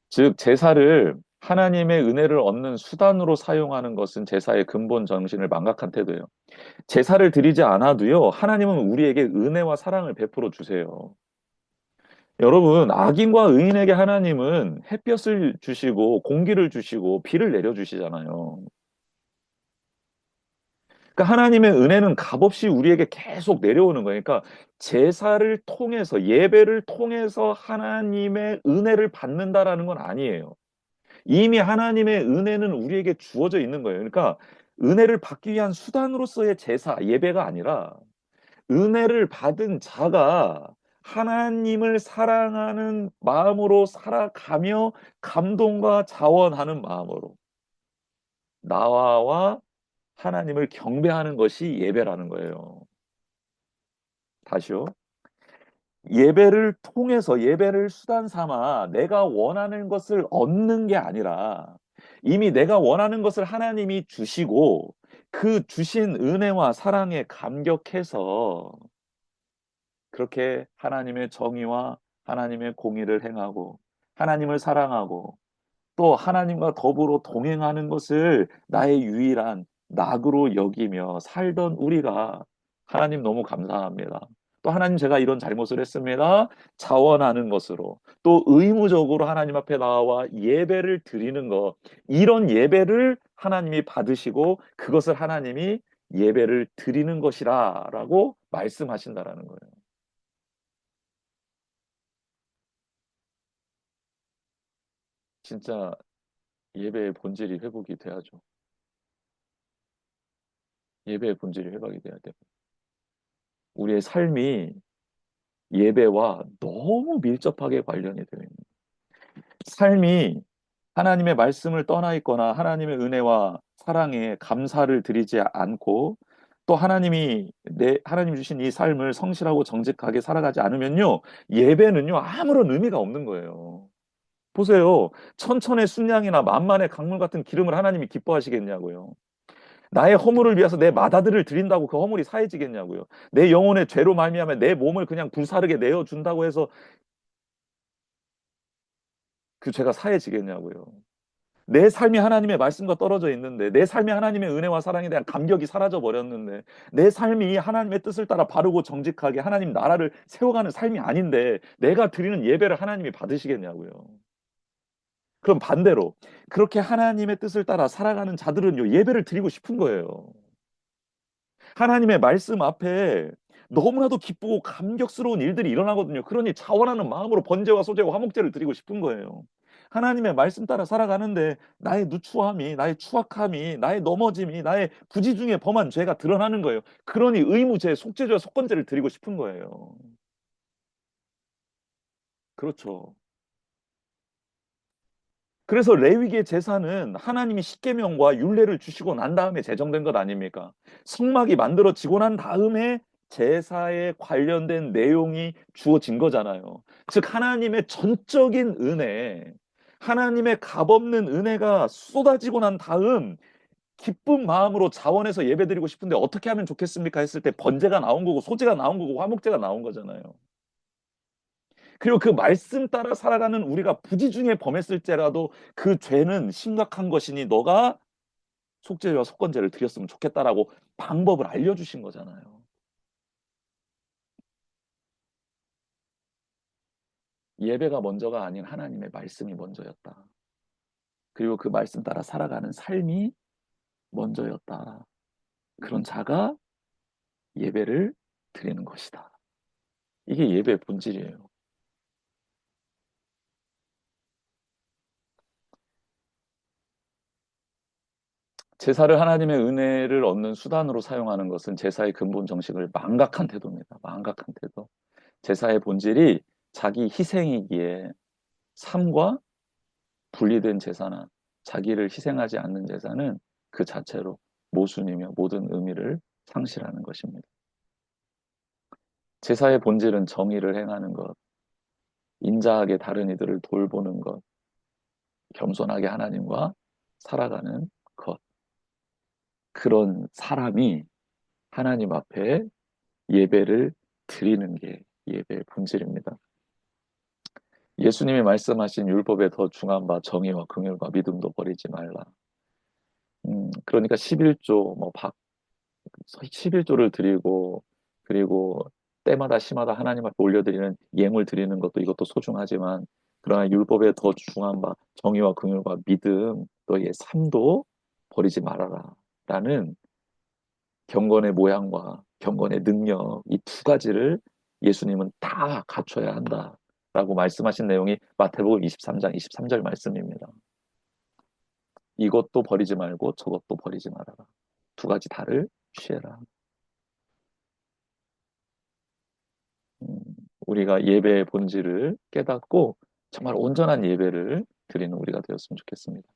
S1: 즉 제사를 하나님의 은혜를 얻는 수단으로 사용하는 것은 제사의 근본 정신을 망각한 태도예요. 제사를 드리지 않아도요, 하나님은 우리에게 은혜와 사랑을 베풀어 주세요. 여러분, 악인과 의인에게 하나님은 햇볕을 주시고 공기를 주시고 비를 내려 주시잖아요. 그러니까 하나님의 은혜는 값없이 우리에게 계속 내려오는 거예요. 그러니까 제사를 통해서 예배를 통해서 하나님의 은혜를 받는다라는 건 아니에요. 이미 하나님의 은혜는 우리에게 주어져 있는 거예요. 그러니까 은혜를 받기 위한 수단으로서의 제사, 예배가 아니라 은혜를 받은 자가 하나님을 사랑하는 마음으로 살아가며 감동과 자원하는 마음으로 나와 하나님을 경배하는 것이 예배라는 거예요. 다시요. 예배를 통해서 예배를 수단 삼아 내가 원하는 것을 얻는 게 아니라 이미 내가 원하는 것을 하나님이 주시고 그 주신 은혜와 사랑에 감격해서 그렇게 하나님의 정의와 하나님의 공의를 행하고 하나님을 사랑하고 또 하나님과 더불어 동행하는 것을 나의 유일한 낙으로 여기며 살던 우리가 하나님 너무 감사합니다. 또 하나님 제가 이런 잘못을 했습니다. 자원하는 것으로 또 의무적으로 하나님 앞에 나와 예배를 드리는 것 이런 예배를 하나님이 받으시고 그것을 하나님이 예배를 드리는 것이라라고 말씀하신다라는 거예요. 진짜 예배의 본질이 회복이 돼야죠. 예배의 본질이 회복이 돼야 돼요. 우리의 삶이 예배와 너무 밀접하게 관련이 되어 있는 삶이 하나님의 말씀을 떠나 있거나 하나님의 은혜와 사랑에 감사를 드리지 않고 또 하나님 주신 이 삶을 성실하고 정직하게 살아가지 않으면요 예배는요 아무런 의미가 없는 거예요. 보세요. 천천의 순양이나 만만의 강물 같은 기름을 하나님이 기뻐하시겠냐고요. 나의 허물을 위해서 내 맏아들을 드린다고 그 허물이 사해지겠냐고요. 내 영혼의 죄로 말미암아 내 몸을 그냥 불사르게 내어준다고 해서 그 죄가 사해지겠냐고요. 내 삶이 하나님의 말씀과 떨어져 있는데 내 삶이 하나님의 은혜와 사랑에 대한 감격이 사라져 버렸는데 내 삶이 하나님의 뜻을 따라 바르고 정직하게 하나님 나라를 세워가는 삶이 아닌데 내가 드리는 예배를 하나님이 받으시겠냐고요. 그럼 반대로 그렇게 하나님의 뜻을 따라 살아가는 자들은요 예배를 드리고 싶은 거예요. 하나님의 말씀 앞에 너무나도 기쁘고 감격스러운 일들이 일어나거든요. 그러니 자원하는 마음으로 번제와 소제와 화목제를 드리고 싶은 거예요. 하나님의 말씀 따라 살아가는데 나의 누추함이, 나의 추악함이, 나의 넘어짐이, 나의 부지 중에 범한 죄가 드러나는 거예요. 그러니 의무제, 속죄제와 속건제를 드리고 싶은 거예요. 그렇죠. 그래서 레위기의 제사는 하나님이 십계명과 율례를 주시고 난 다음에 제정된 것 아닙니까? 성막이 만들어지고 난 다음에 제사에 관련된 내용이 주어진 거잖아요. 즉 하나님의 전적인 은혜, 하나님의 값없는 은혜가 쏟아지고 난 다음 기쁜 마음으로 자원해서 예배드리고 싶은데 어떻게 하면 좋겠습니까? 했을 때 번제가 나온 거고 소제가 나온 거고 화목제가 나온 거잖아요. 그리고 그 말씀 따라 살아가는 우리가 부지 중에 범했을지라도 그 죄는 심각한 것이니 너가 속죄와 속건제를 드렸으면 좋겠다라고 방법을 알려주신 거잖아요. 예배가 먼저가 아닌 하나님의 말씀이 먼저였다. 그리고 그 말씀 따라 살아가는 삶이 먼저였다. 그런 자가 예배를 드리는 것이다. 이게 예배의 본질이에요. 제사를 하나님의 은혜를 얻는 수단으로 사용하는 것은 제사의 근본 정식을 망각한 태도입니다. 망각한 태도. 제사의 본질이 자기 희생이기에 삶과 분리된 제사나 자기를 희생하지 않는 제사는 그 자체로 모순이며 모든 의미를 상실하는 것입니다. 제사의 본질은 정의를 행하는 것, 인자하게 다른 이들을 돌보는 것, 겸손하게 하나님과 살아가는 것. 그런 사람이 하나님 앞에 예배를 드리는 게 예배의 본질입니다. 예수님이 말씀하신 율법에 더 중한 바 정의와 긍휼과 믿음도 버리지 말라. 그러니까 11조 11조를 드리고 그리고 때마다 시마다 하나님 앞에 올려드리는 예물 드리는 것도 이것도 소중하지만 그러나 율법에 더 중한 바 정의와 긍휼과 믿음 너의 삶도 버리지 말아라 라는 경건의 모양과 경건의 능력 이 두 가지를 예수님은 다 갖춰야 한다라고 말씀하신 내용이 마태복음 23장 23절 말씀입니다. 이것도 버리지 말고 저것도 버리지 말아라. 두 가지 다를 취해라. 음, 우리가 예배의 본질을 깨닫고 정말 온전한 예배를 드리는 우리가 되었으면 좋겠습니다.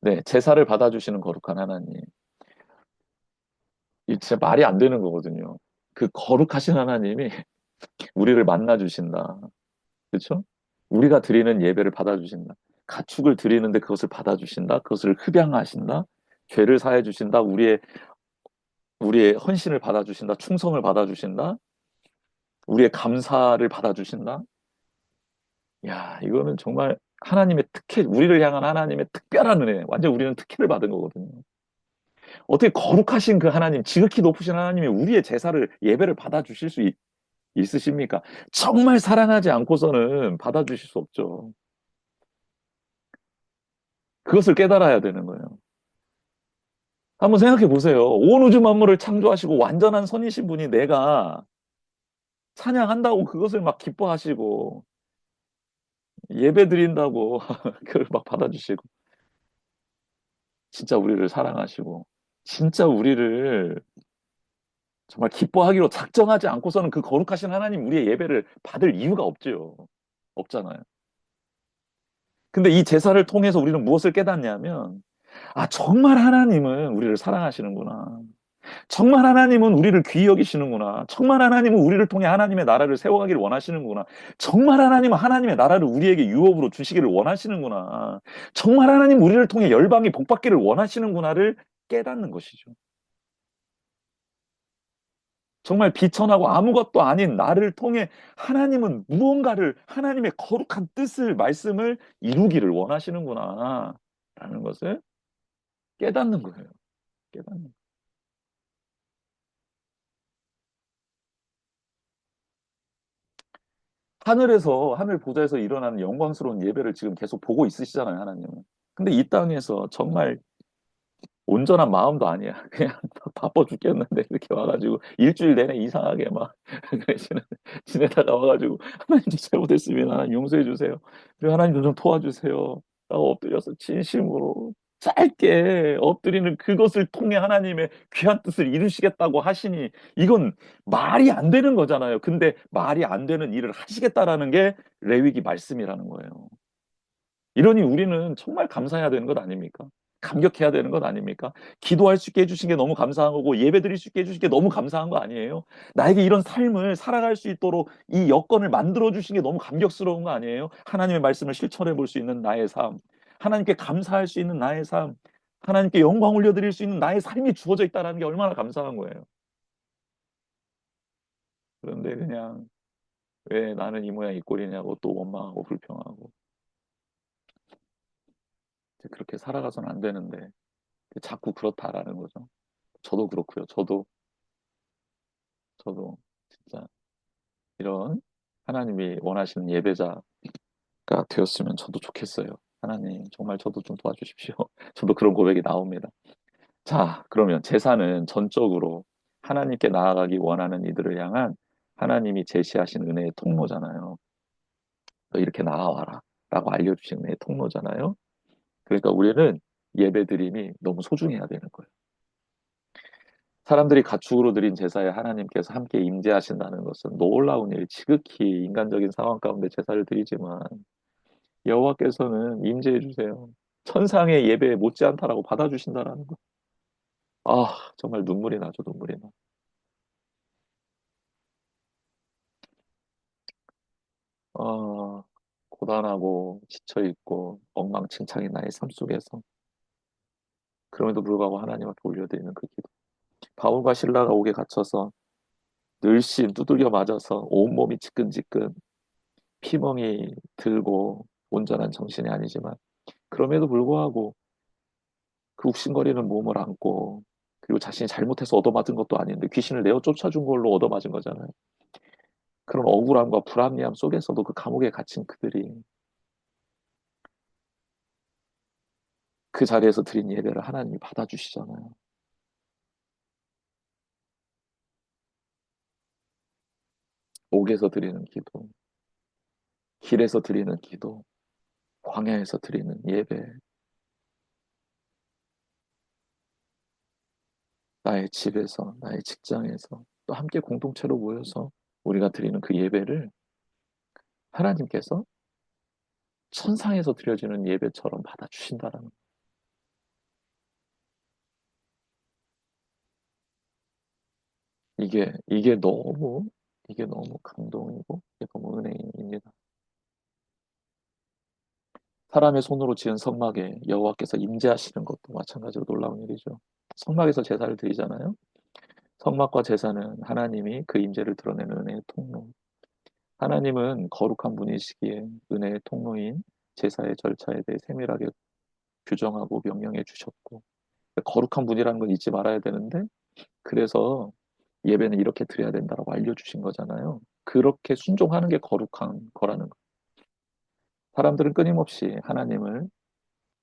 S1: 네, 제사를 받아주시는 거룩한 하나님. 이 진짜 말이 안 되는 거거든요. 그 거룩하신 하나님이 우리를 만나 주신다. 그렇죠? 우리가 드리는 예배를 받아주신다. 가축을 드리는데 그것을 받아주신다. 그것을 흡양하신다. 죄를 사해 주신다. 우리의 헌신을 받아주신다. 충성을 받아주신다. 우리의 감사를 받아주신다. 야, 이거는 정말 하나님의 특혜, 우리를 향한 하나님의 특별한 은혜. 완전 우리는 특혜를 받은 거거든요. 어떻게 거룩하신 그 하나님, 지극히 높으신 하나님이 우리의 제사를, 예배를 받아주실 수 있으십니까? 정말 사랑하지 않고서는 받아주실 수 없죠. 그것을 깨달아야 되는 거예요. 한번 생각해 보세요. 온 우주 만물을 창조하시고 완전한 선이신 분이 내가 찬양한다고 그것을 막 기뻐하시고 예배 드린다고 그걸 막 받아주시고 진짜 우리를 사랑하시고 진짜 우리를 정말 기뻐하기로 작정하지 않고서는 그 거룩하신 하나님 우리의 예배를 받을 이유가 없죠. 없잖아요. 근데 이 제사를 통해서 우리는 무엇을 깨닫냐면 아 정말 하나님은 우리를 사랑하시는구나. 정말 하나님은 우리를 귀히 여기시는구나. 정말 하나님은 우리를 통해 하나님의 나라를 세워가기를 원하시는구나. 정말 하나님은 하나님의 나라를 우리에게 유업으로 주시기를 원하시는구나. 정말 하나님 우리를 통해 열방이 복받기를 원하시는구나를 깨닫는 것이죠. 정말 비천하고 아무것도 아닌 나를 통해 하나님은 무언가를 하나님의 거룩한 뜻을 말씀을 이루기를 원하시는구나 라는 것을 깨닫는 거예요. 깨닫는 거예요. 하늘에서 하늘 보좌에서 일어나는 영광스러운 예배를 지금 계속 보고 있으시잖아요, 하나님은. 근데 이 땅에서 정말 온전한 마음도 아니야. 그냥 바빠 죽겠는데 이렇게 와가지고 일주일 내내 이상하게 막 지내다가 와가지고 하나님 저 잘못했습니다. 하나님 용서해 주세요. 그리고 하나님 좀 도와주세요. 라고 엎드려서 진심으로 짧게 엎드리는 그것을 통해 하나님의 귀한 뜻을 이루시겠다고 하시니 이건 말이 안 되는 거잖아요. 근데 말이 안 되는 일을 하시겠다라는 게 레위기 말씀이라는 거예요. 이러니 우리는 정말 감사해야 되는 것 아닙니까? 감격해야 되는 것 아닙니까? 기도할 수 있게 해주신 게 너무 감사한 거고 예배 드릴 수 있게 해주신 게 너무 감사한 거 아니에요? 나에게 이런 삶을 살아갈 수 있도록 이 여건을 만들어 주신 게 너무 감격스러운 거 아니에요? 하나님의 말씀을 실천해 볼 수 있는 나의 삶, 하나님께 감사할 수 있는 나의 삶, 하나님께 영광 올려드릴 수 있는 나의 삶이 주어져 있다는 게 얼마나 감사한 거예요. 그런데 그냥 왜 나는 이 모양 이 꼴이냐고 또 원망하고 불평하고 그렇게 살아가서는 안 되는데 자꾸 그렇다라는 거죠. 저도 그렇고요. 저도 진짜 이런 하나님이 원하시는 예배자가 되었으면 저도 좋겠어요. 하나님 정말 저도 좀 도와주십시오. 저도 그런 고백이 나옵니다. 자, 그러면 제사는 전적으로 하나님께 나아가기 원하는 이들을 향한 하나님이 제시하신 은혜의 통로잖아요. 너 이렇게 나아와라 라고 알려주신 은혜의 통로잖아요. 그러니까 우리는 예배드림이 너무 소중해야 되는 거예요. 사람들이 가축으로 드린 제사에 하나님께서 함께 임재하신다는 것은 놀라운 일, 지극히 인간적인 상황 가운데 제사를 드리지만 여호와께서는 임재해 주세요. 천상의 예배에 못지않다라고 받아주신다라는 거. 아, 정말 눈물이 나죠, 눈물이 나. 아, 고단하고 지쳐있고 엉망진창인 나의 삶 속에서 그럼에도 불구하고 하나님 앞에 올려드리는 그 기도. 바울과 실라가 옥에 갇혀서 늘씬 두들겨 맞아서 온몸이 지끈지끈 피멍이 들고 온전한 정신이 아니지만 그럼에도 불구하고 그 욱신거리는 몸을 안고 그리고 자신이 잘못해서 얻어맞은 것도 아닌데 귀신을 내어 쫓아준 걸로 얻어맞은 거잖아요. 그런 억울함과 불합리함 속에서도 그 감옥에 갇힌 그들이 그 자리에서 드린 예배를 하나님이 받아주시잖아요. 옥에서 드리는 기도, 길에서 드리는 기도, 광야에서 드리는 예배, 나의 집에서, 나의 직장에서 또 함께 공동체로 모여서 우리가 드리는 그 예배를 하나님께서 천상에서 드려지는 예배처럼 받아주신다라는 이게 이게 너무 감동이고 이게 너무 은혜입니다. 사람의 손으로 지은 성막에 여호와께서 임재하시는 것도 마찬가지로 놀라운 일이죠. 성막에서 제사를 드리잖아요. 성막과 제사는 하나님이 그 임재를 드러내는 은혜의 통로. 하나님은 거룩한 분이시기에 은혜의 통로인 제사의 절차에 대해 세밀하게 규정하고 명령해 주셨고 거룩한 분이라는 건 잊지 말아야 되는데 그래서 예배는 이렇게 드려야 된다라고 알려주신 거잖아요. 그렇게 순종하는 게 거룩한 거라는 거. 사람들은 끊임없이 하나님을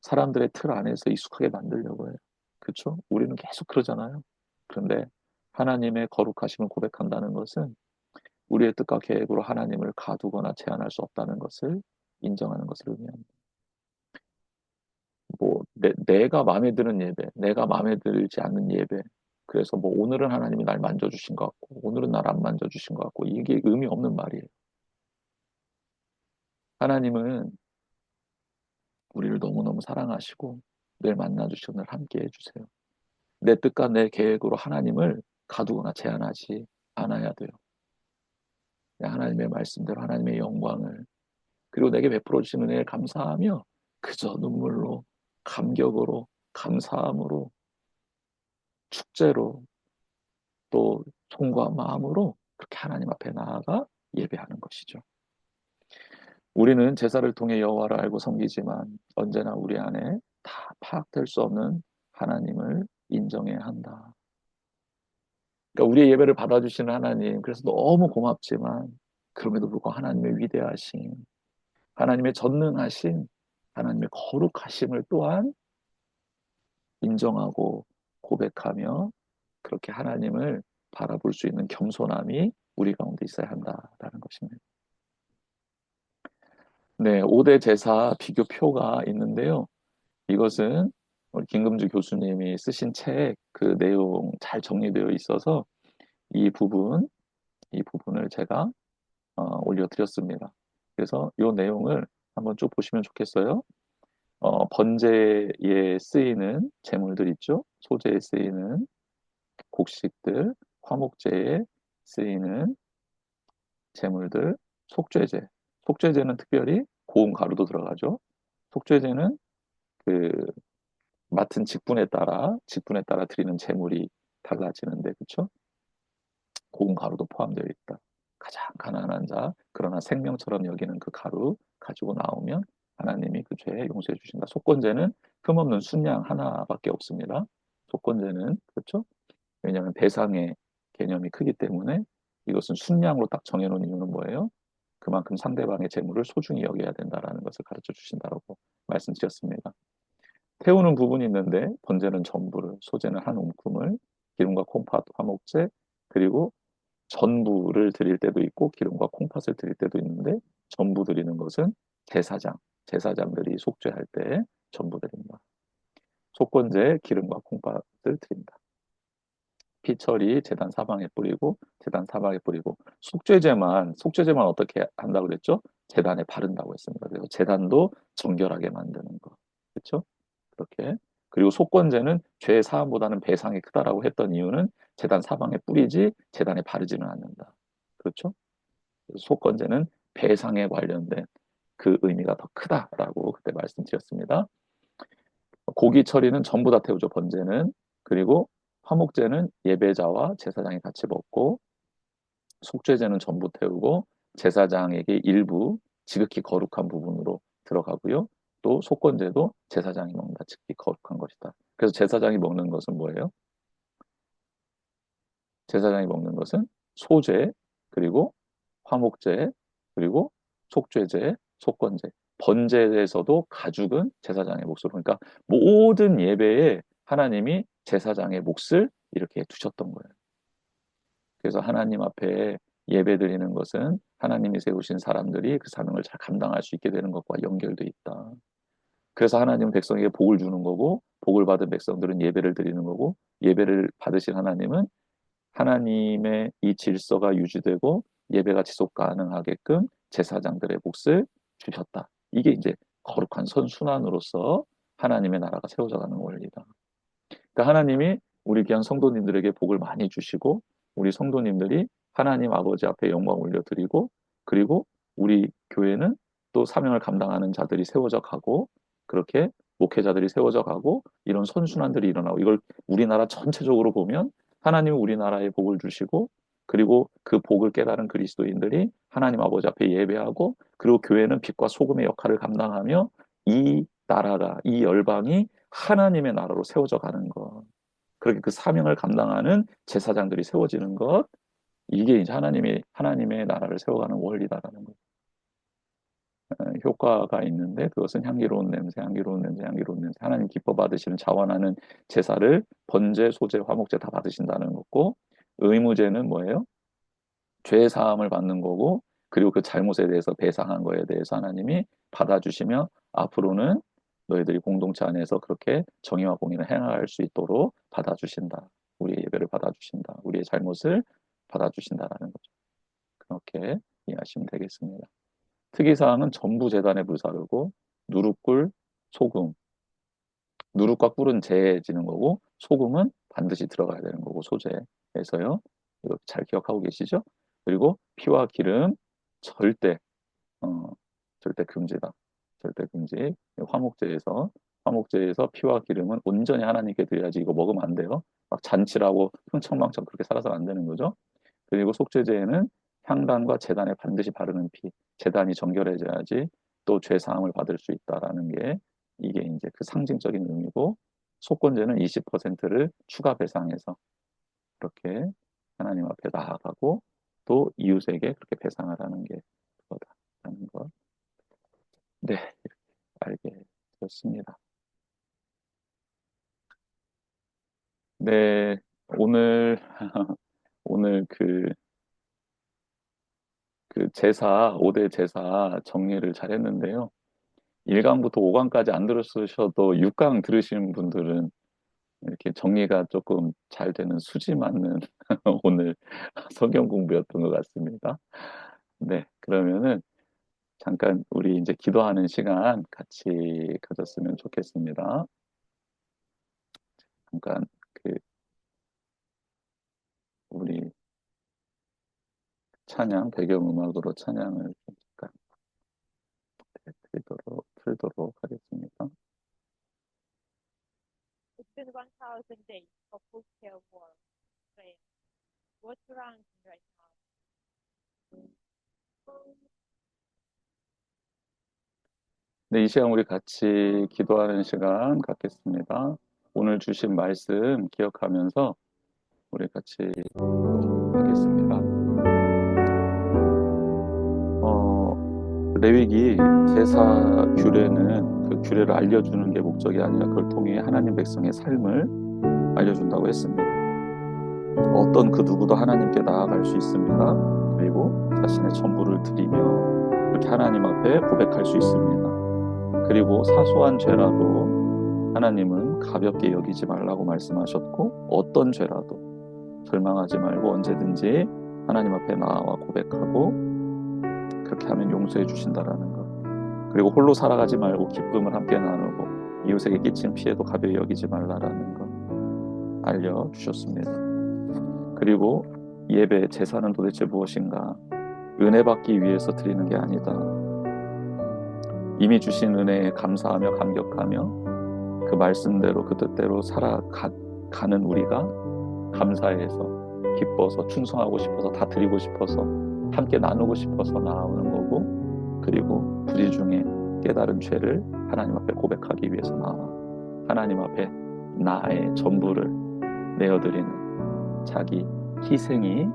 S1: 사람들의 틀 안에서 익숙하게 만들려고 해요. 그렇죠? 우리는 계속 그러잖아요. 그런데 하나님의 거룩하심을 고백한다는 것은 우리의 뜻과 계획으로 하나님을 가두거나 제한할 수 없다는 것을 인정하는 것을 의미합니다. 뭐 내가 마음에 드는 예배, 내가 마음에 들지 않는 예배. 그래서 뭐 오늘은 하나님이 날 만져주신 것 같고 오늘은 날 안 만져주신 것 같고 이게 의미 없는 말이에요. 하나님은 우리를 너무너무 사랑하시고 늘 만나주시고 늘 함께 해주세요. 내 뜻과 내 계획으로 하나님을 가두거나 제한하지 않아야 돼요. 하나님의 말씀대로 하나님의 영광을 그리고 내게 베풀어 주시는 은혜에 감사하며 그저 눈물로 감격으로 감사함으로 축제로 또 손과 마음으로 그렇게 하나님 앞에 나아가 예배하는 것이죠. 우리는 제사를 통해 여호와를 알고 섬기지만 언제나 우리 안에 다 파악될 수 없는 하나님을 인정해야 한다. 그러니까 우리의 예배를 받아주시는 하나님, 그래서 너무 고맙지만 그럼에도 불구하고 하나님의 위대하심, 하나님의 전능하신 하나님의 거룩하심을 또한 인정하고 고백하며 그렇게 하나님을 바라볼 수 있는 겸손함이 우리 가운데 있어야 한다라는 것입니다. 네, 5대 제사 비교표가 있는데요. 이것은 우리 김금주 교수님이 쓰신 책 그 내용 잘 정리되어 있어서 이 부분, 이 부분을 제가 올려드렸습니다. 그래서 이 내용을 한번 쭉 보시면 좋겠어요. 번제에 쓰이는 제물들 있죠? 소제에 쓰이는 곡식들, 화목제에 쓰이는 제물들, 속죄제. 속죄제는 특별히 고운 가루도 들어가죠. 속죄제는 그 맡은 직분에 따라 드리는 제물이 달라지는데, 그쵸? 고운 가루도 포함되어 있다. 가장 가난한 자, 그러나 생명처럼 여기는 그 가루 가지고 나오면 하나님이 그 죄 용서해 주신다. 속건제는 흠없는 순양 하나밖에 없습니다. 속건제는, 그렇죠? 왜냐하면 배상의 개념이 크기 때문에 이것은 순양으로 딱 정해놓은 이유는 뭐예요? 그만큼 상대방의 재물을 소중히 여겨야 된다라는 것을 가르쳐 주신다고 말씀드렸습니다. 태우는 부분이 있는데 번제는 전부를, 소제는 한 움큼을, 기름과 콩팥, 화목제, 그리고 전부를 드릴 때도 있고 기름과 콩팥을 드릴 때도 있는데 전부 드리는 것은 제사장들이 속죄할 때 전부 드립니다. 속건제 기름과 콩팥을 드립니다. 피처리 제단 사방에 뿌리고 제단 사방에 뿌리고 속죄제만 어떻게 한다고 그랬죠? 제단에 바른다고 했습니다. 그래서 제단도 정결하게 만드는 거. 그렇죠? 그렇게. 그리고 속건제는 죄 사함보다는 배상이 크다라고 했던 이유는 제단 사방에 뿌리지 제단에 바르지는 않는다. 그렇죠? 그래서 속건제는 배상에 관련된 그 의미가 더 크다라고 그때 말씀드렸습니다. 고기 처리는 전부 다 태우죠, 번제는. 그리고 화목제는 예배자와 제사장이 같이 먹고, 속죄제는 전부 태우고 제사장에게 일부 지극히 거룩한 부분으로 들어가고요. 또 속건제도 제사장이 먹는다. 지극히 거룩한 것이다. 그래서 제사장이 먹는 것은 뭐예요? 제사장이 먹는 것은 소제, 그리고 화목제, 그리고 속죄제, 속건제. 번제에서도 가죽은 제사장의 몫으로. 그러니까 모든 예배에 하나님이 제사장의 몫을 이렇게 두셨던 거예요. 그래서 하나님 앞에 예배 드리는 것은 하나님이 세우신 사람들이 그 사명을 잘 감당할 수 있게 되는 것과 연결돼 있다. 그래서 하나님은 백성에게 복을 주는 거고, 복을 받은 백성들은 예배를 드리는 거고, 예배를 받으신 하나님은 하나님의 이 질서가 유지되고 예배가 지속 가능하게끔 제사장들의 몫을 주셨다. 이게 이제 거룩한 선순환으로서 하나님의 나라가 세워져 가는 원리다. 그러니까 하나님이 우리 귀한 성도님들에게 복을 많이 주시고 우리 성도님들이 하나님 아버지 앞에 영광 올려드리고 그리고 우리 교회는 또 사명을 감당하는 자들이 세워져 가고 그렇게 목회자들이 세워져 가고 이런 선순환들이 일어나고 이걸 우리나라 전체적으로 보면 하나님은 우리나라에 복을 주시고 그리고 그 복을 깨달은 그리스도인들이 하나님 아버지 앞에 예배하고 그리고 교회는 빛과 소금의 역할을 감당하며 이 나라가 이 열방이 하나님의 나라로 세워져 가는 것. 그렇게 그 사명을 감당하는 제사장들이 세워지는 것. 이게 이제 하나님의 나라를 세워가는 원리다라는 거. 효과가 있는데 그것은 향기로운 냄새, 향기로운 냄새, 향기로운 냄새. 하나님 기뻐 받으시는 자원하는 제사를 번제, 소제, 화목제 다 받으신다는 거고 의무제는 뭐예요? 죄 사함을 받는 거고 그리고 그 잘못에 대해서 배상한 거에 대해서 하나님이 받아주시며 앞으로는 너희들이 공동체 안에서 그렇게 정의와 공의를 행할 수 있도록 받아주신다. 우리의 예배를 받아주신다. 우리의 잘못을 받아주신다라는 거죠. 그렇게 이해하시면 되겠습니다. 특이사항은 전부 제단에 불사르고 누룩꿀, 소금. 누룩과 꿀은 재지는 거고 소금은 반드시 들어가야 되는 거고 소재에서요. 이거 잘 기억하고 계시죠? 그리고 피와 기름 절대 어, 절대 금지다. 절대 금지. 화목제에서 피와 기름은 온전히 하나님께 드려야지 이거 먹으면 안 돼요. 막 잔치라고 흥청망청 그렇게 살아서는 안 되는 거죠. 그리고 속죄제에는 향단과 제단에 반드시 바르는 피, 제단이 정결해져야지 또 죄 사함을 받을 수 있다라는 게 이게 이제 그 상징적인 의미고 속건제는 20%를 추가 배상해서 그렇게 하나님 앞에 나아가고 또 이웃에게 그렇게 배상하라는 게 그거다라는 거. 네, 이렇게 알게 되었습니다. 네, 오늘 오늘 그 제사 5대 제사 정리를 잘 했는데요. 1강부터 5강까지 안 들으셔도 6강 들으신 분들은 이렇게 정리가 조금 잘 되는 수지 맞는 오늘 성경 공부였던 것 같습니다. 네, 그러면은 잠깐 우리 이제 기도하는 시간 같이 가졌으면 좋겠습니다. 잠깐 그 우리 찬양 배경음악으로 찬양을 좀 잠깐 틀도록 하겠습니다.
S4: It's been 1,000 days of full-scale war. Ukraine. What's around you right now?
S1: 네, 이 시간 우리 같이 기도하는 시간 갖겠습니다. 오늘 주신 말씀 기억하면서 우리 같이 하겠습니다. 레위기 제사 규례는 그 규례를 알려주는 게 목적이 아니라 그걸 통해 하나님 백성의 삶을 알려준다고 했습니다. 어떤 그 누구도 하나님께 나아갈 수 있습니다. 그리고 자신의 전부를 드리며 그렇게 하나님 앞에 고백할 수 있습니다. 그리고 사소한 죄라도 하나님은 가볍게 여기지 말라고 말씀하셨고 어떤 죄라도 절망하지 말고 언제든지 하나님 앞에 나와 고백하고 그렇게 하면 용서해 주신다라는 것. 그리고 홀로 살아가지 말고 기쁨을 함께 나누고 이웃에게 끼친 피해도 가벼이 여기지 말라라는 것 알려주셨습니다. 그리고 예배, 제사는 도대체 무엇인가? 은혜 받기 위해서 드리는 게 아니다. 이미 주신 은혜에 감사하며 감격하며 그 말씀대로 그 뜻대로 살아가는 우리가 감사해서 기뻐서 충성하고 싶어서 다 드리고 싶어서 함께 나누고 싶어서 나오는 거고 그리고 불의 중에 깨달은 죄를 하나님 앞에 고백하기 위해서 나와 하나님 앞에 나의 전부를 내어드리는 자기 희생이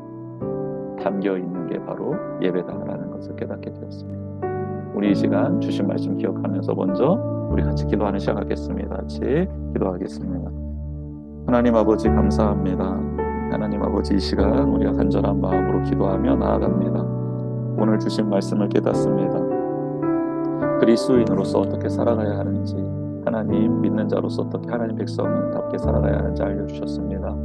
S1: 담겨있는 게 바로 예배다라는 것을 깨닫게 되었습니다. 우리 이 시간 주신 말씀 기억하면서 먼저 우리 같이 기도하는 시간 갖겠습니다. 같이 기도하겠습니다. 하나님 아버지 감사합니다. 하나님 아버지 이 시간 우리가 간절한 마음으로 기도하며 나아갑니다. 오늘 주신 말씀을 깨닫습니다. 그리스도인으로서 어떻게 살아가야 하는지 하나님 믿는 자로서 어떻게 하나님 백성답게 살아가야 하는지 알려주셨습니다.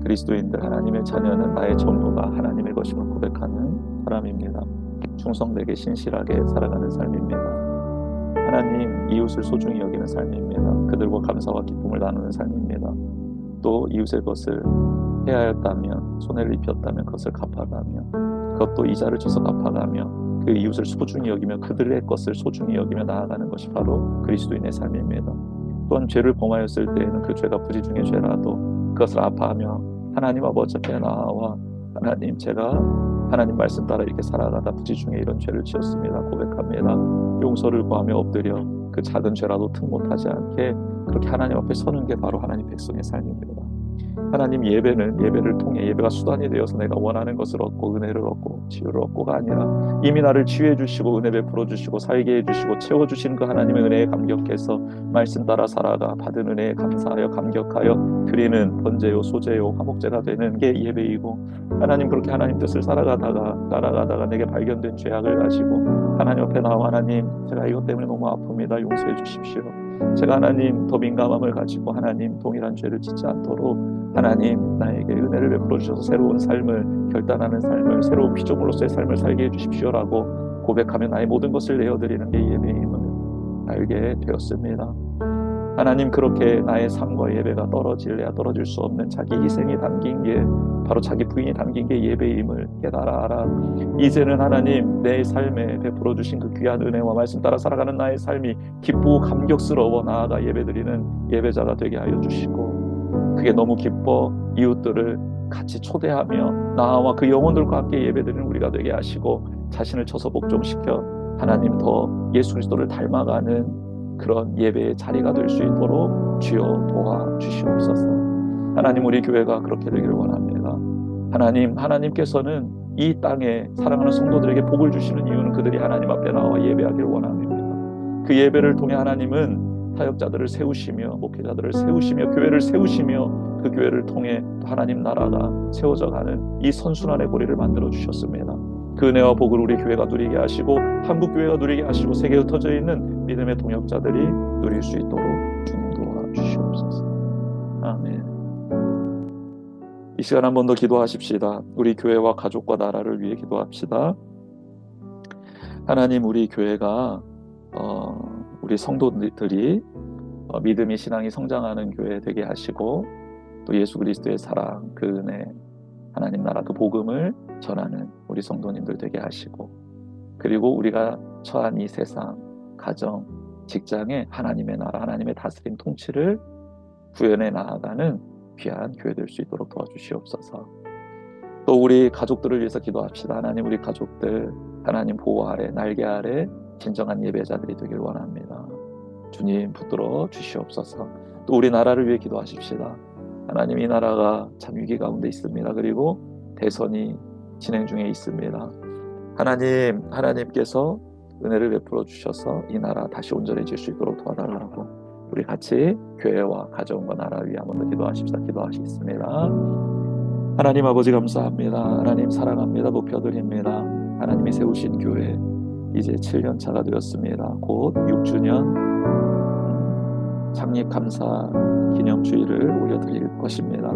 S1: 그리스도인들 하나님의 자녀는 나의 전부가 하나님의 것임을 고백하는 사람입니다. 충성되게 신실하게 살아가는 삶입니다. 하나님 이웃을 소중히 여기는 삶입니다. 그들과 감사와 기쁨을 나누는 삶입니다. 또 이웃의 것을 해하였다면 손해를 입혔다면 그것을 갚아가며 그것도 이자를 쳐서 갚아가며 그 이웃을 소중히 여기며 그들의 것을 소중히 여기며 나아가는 것이 바로 그리스도인의 삶입니다. 또한 죄를 범하였을 때에는 그 죄가 불의 중의 죄라도 그것을 아파하며 하나님 아버지 앞에 나와 하나님 제가 하나님 말씀 따라 이렇게 살아가다 불의 중에 이런 죄를 지었습니다. 고백합니다. 용서를 구하며 엎드려 그 작은 죄라도 틈 못하지 않게 그렇게 하나님 앞에 서는 게 바로 하나님 백성의 삶입니다. 하나님 예배는 예배를 통해 예배가 수단이 되어서 내가 원하는 것을 얻고 은혜를 얻고 치유를 얻고가 아니라 이미 나를 치유해 주시고 은혜 베풀어 주시고 살게 해 주시고 채워 주신 그 하나님의 은혜에 감격해서 말씀 따라 살아가 받은 은혜에 감사하여 감격하여 드리는 번제요 소제요 화목제가 되는 게 예배이고 하나님 그렇게 하나님 뜻을 따라가다가 내게 발견된 죄악을 가지고 하나님 앞에 나와 하나님 제가 이것 때문에 너무 아픕니다. 용서해 주십시오. 제가 하나님 더 민감함을 가지고 하나님 동일한 죄를 짓지 않도록 하나님 나에게 은혜를 베풀어 주셔서 새로운 삶을 결단하는 삶을 새로운 피조물로서의 삶을 살게 해주십시오라고 고백하며 나의 모든 것을 내어드리는 게 예배임을 알게 되었습니다. 하나님 그렇게 나의 삶과 예배가 떨어질래야 떨어질 수 없는 자기 희생이 담긴 게 바로 자기 부인이 담긴 게 예배임을 깨달아 알아. 이제는 하나님 내 삶에 베풀어 주신 그 귀한 은혜와 말씀 따라 살아가는 나의 삶이 기쁘고 감격스러워 나아가 예배드리는 예배자가 되게 하여 주시고 그게 너무 기뻐 이웃들을 같이 초대하며 나와 그 영혼들과 함께 예배드리는 우리가 되게 하시고 자신을 쳐서 복종시켜 하나님 더 예수 그리스도를 닮아가는 그런 예배의 자리가 될 수 있도록 주여 도와주시옵소서. 하나님 우리 교회가 그렇게 되기를 원합니다. 하나님께서는 이 땅에 사랑하는 성도들에게 복을 주시는 이유는 그들이 하나님 앞에 나와 예배하기를 원함입니다. 그 예배를 통해 하나님은 사역자들을 세우시며 목회자들을 세우시며 교회를 세우시며 그 교회를 통해 하나님 나라가 세워져 가는 이 선순환의 고리를 만들어 주셨습니다. 그 은혜와 복을 우리 교회가 누리게 하시고 한국 교회가 누리게 하시고 세계에 흩어져 있는 믿음의 동역자들이 누릴 수 있도록 주님 도와주시옵소서. 아멘. 이 시간 한 번 더 기도하십시다. 우리 교회와 가족과 나라를 위해 기도합시다. 하나님, 우리 교회가 우리 성도들이 믿음이 신앙이 성장하는 교회 되게 하시고, 또 예수 그리스도의 사랑, 그 은혜, 하나님 나라 그 복음을 전하는 우리 성도님들 되게 하시고, 그리고 우리가 처한 이 세상, 가정, 직장에 하나님의 나라, 하나님의 다스림 통치를 구현해 나아가는 귀한 교회 될 수 있도록 도와주시옵소서. 또 우리 가족들을 위해서 기도합시다. 하나님, 우리 가족들 하나님 보호 아래, 날개 아래 진정한 예배자들이 되길 원합니다. 주님 붙들어 주시옵소서. 또 우리 나라를 위해 기도하십시다. 하나님, 이 나라가 참 위기 가운데 있습니다. 그리고 대선이 진행 중에 있습니다. 하나님께서 은혜를 베풀어 주셔서 이 나라 다시 온전해질 수 있도록 도와달라고 우리 같이 교회와 가정과 나라 위해 한번 더 기도하십시다. 기도하시겠습니다. 하나님 아버지 감사합니다. 하나님 사랑합니다. 높여드립니다. 하나님이 세우신 교회 이제 7년 차가 되었습니다. 곧 6주년 창립 감사 기념주일을 올려드릴 것입니다.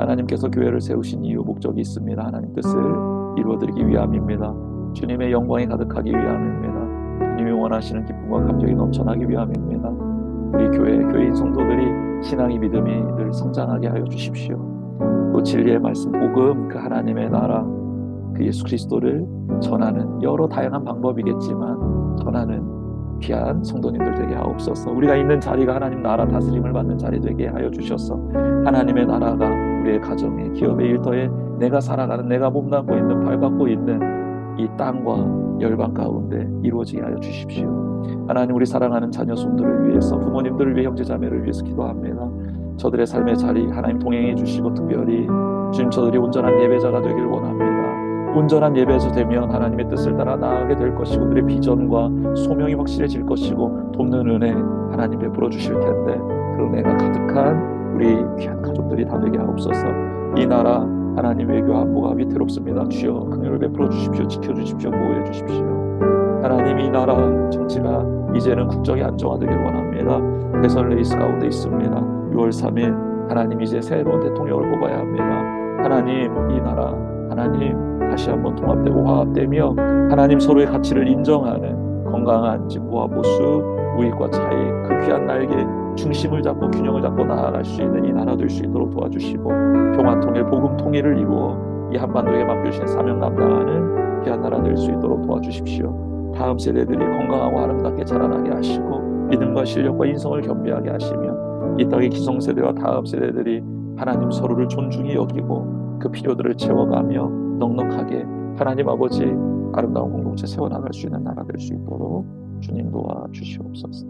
S1: 하나님께서 교회를 세우신 이유 목적이 있습니다. 하나님 뜻을 이루어드리기 위함입니다. 주님의 영광이 가득하기 위함입니다. 주님이 원하시는 기쁨과 감격이 넘쳐나기 위함입니다. 우리 교회인 성도들이 신앙이 믿음이 늘 성장하게 하여 주십시오. 또 진리의 말씀 복음, 그 하나님의 나라, 그 예수 그리스도를 전하는 여러 다양한 방법이겠지만 전하는 귀한 성도님들 되게 하옵소서. 우리가 있는 자리가 하나님 나라 다스림을 받는 자리 되게 하여 주셔서 하나님의 나라가 우리의 가정에, 기업의 일터에, 내가 살아가는, 내가 몸담고 있는, 밟고 있는 이 땅과 열방 가운데 이루어지게 하여 주십시오. 하나님, 우리 사랑하는 자녀 손들을 위해서, 부모님들을 위해, 형제자매를 위해서 기도합니다. 저들의 삶의 자리 하나님 동행해 주시고, 특별히 주님 저들이 온전한 예배자가 되길 원합니다. 온전한 예배자 되면 하나님의 뜻을 따라 나아가게 될 것이고, 그들의 비전과 소명이 확실해질 것이고, 돕는 은혜 하나님 베풀어 주실 텐데, 그 은혜가 가득한 우리 귀한 가족들이 다 되게 하옵소서. 이 나라 하나님 외교 안보가 위태롭습니다. 주여 긍휼을 베풀어 주십시오. 지켜주십시오. 보호해 주십시오. 하나님, 이 나라 정치가 이제는 국정이 안정화되길 원합니다. 대선 레이스 가운데 있습니다. 6월 3일 하나님 이제 새로운 대통령을 뽑아야 합니다. 하나님, 이 나라 하나님 다시 한번 통합되고 화합되며 하나님 서로의 가치를 인정하는 건강한 진보와 보수, 우익과 차익, 그 귀한 날개 중심을 잡고 균형을 잡고 나아갈 수 있는 이 나라 될 수 있도록 도와주시고, 평화 통일, 복음 통일을 이루어 이 한반도에 맡겨주신 사명 감당하는 귀한 나라 될 수 있도록 도와주십시오. 다음 세대들이 건강하고 아름답게 자라나게 하시고, 믿음과 실력과 인성을 겸비하게 하시며, 이 땅의 기성세대와 다음 세대들이 하나님 서로를 존중히 여기고 그 필요들을 채워가며 넉넉하게 하나님 아버지 아름다운 공동체 세워나갈 수 있는 나라 될 수 있도록 주님 도와주시옵소서.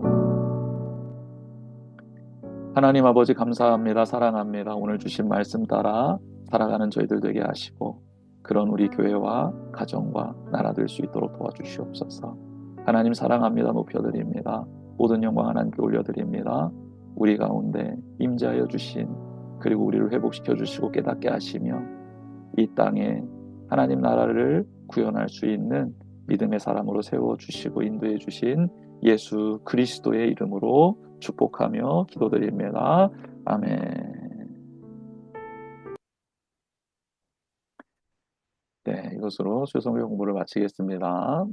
S1: 하나님 아버지 감사합니다. 사랑합니다. 오늘 주신 말씀 따라 살아가는 저희들 되게 하시고, 그런 우리 교회와 가정과 나라 될 수 있도록 도와주시옵소서. 하나님 사랑합니다. 높여드립니다. 모든 영광 하나님께 올려드립니다. 우리 가운데 임재하여 주신, 그리고 우리를 회복시켜 주시고 깨닫게 하시며 이 땅에 하나님 나라를 구현할 수 있는 믿음의 사람으로 세워주시고 인도해 주신 예수 그리스도의 이름으로 축복하며 기도드립니다. 아멘. 네, 이것으로 수요성경 공부를 마치겠습니다.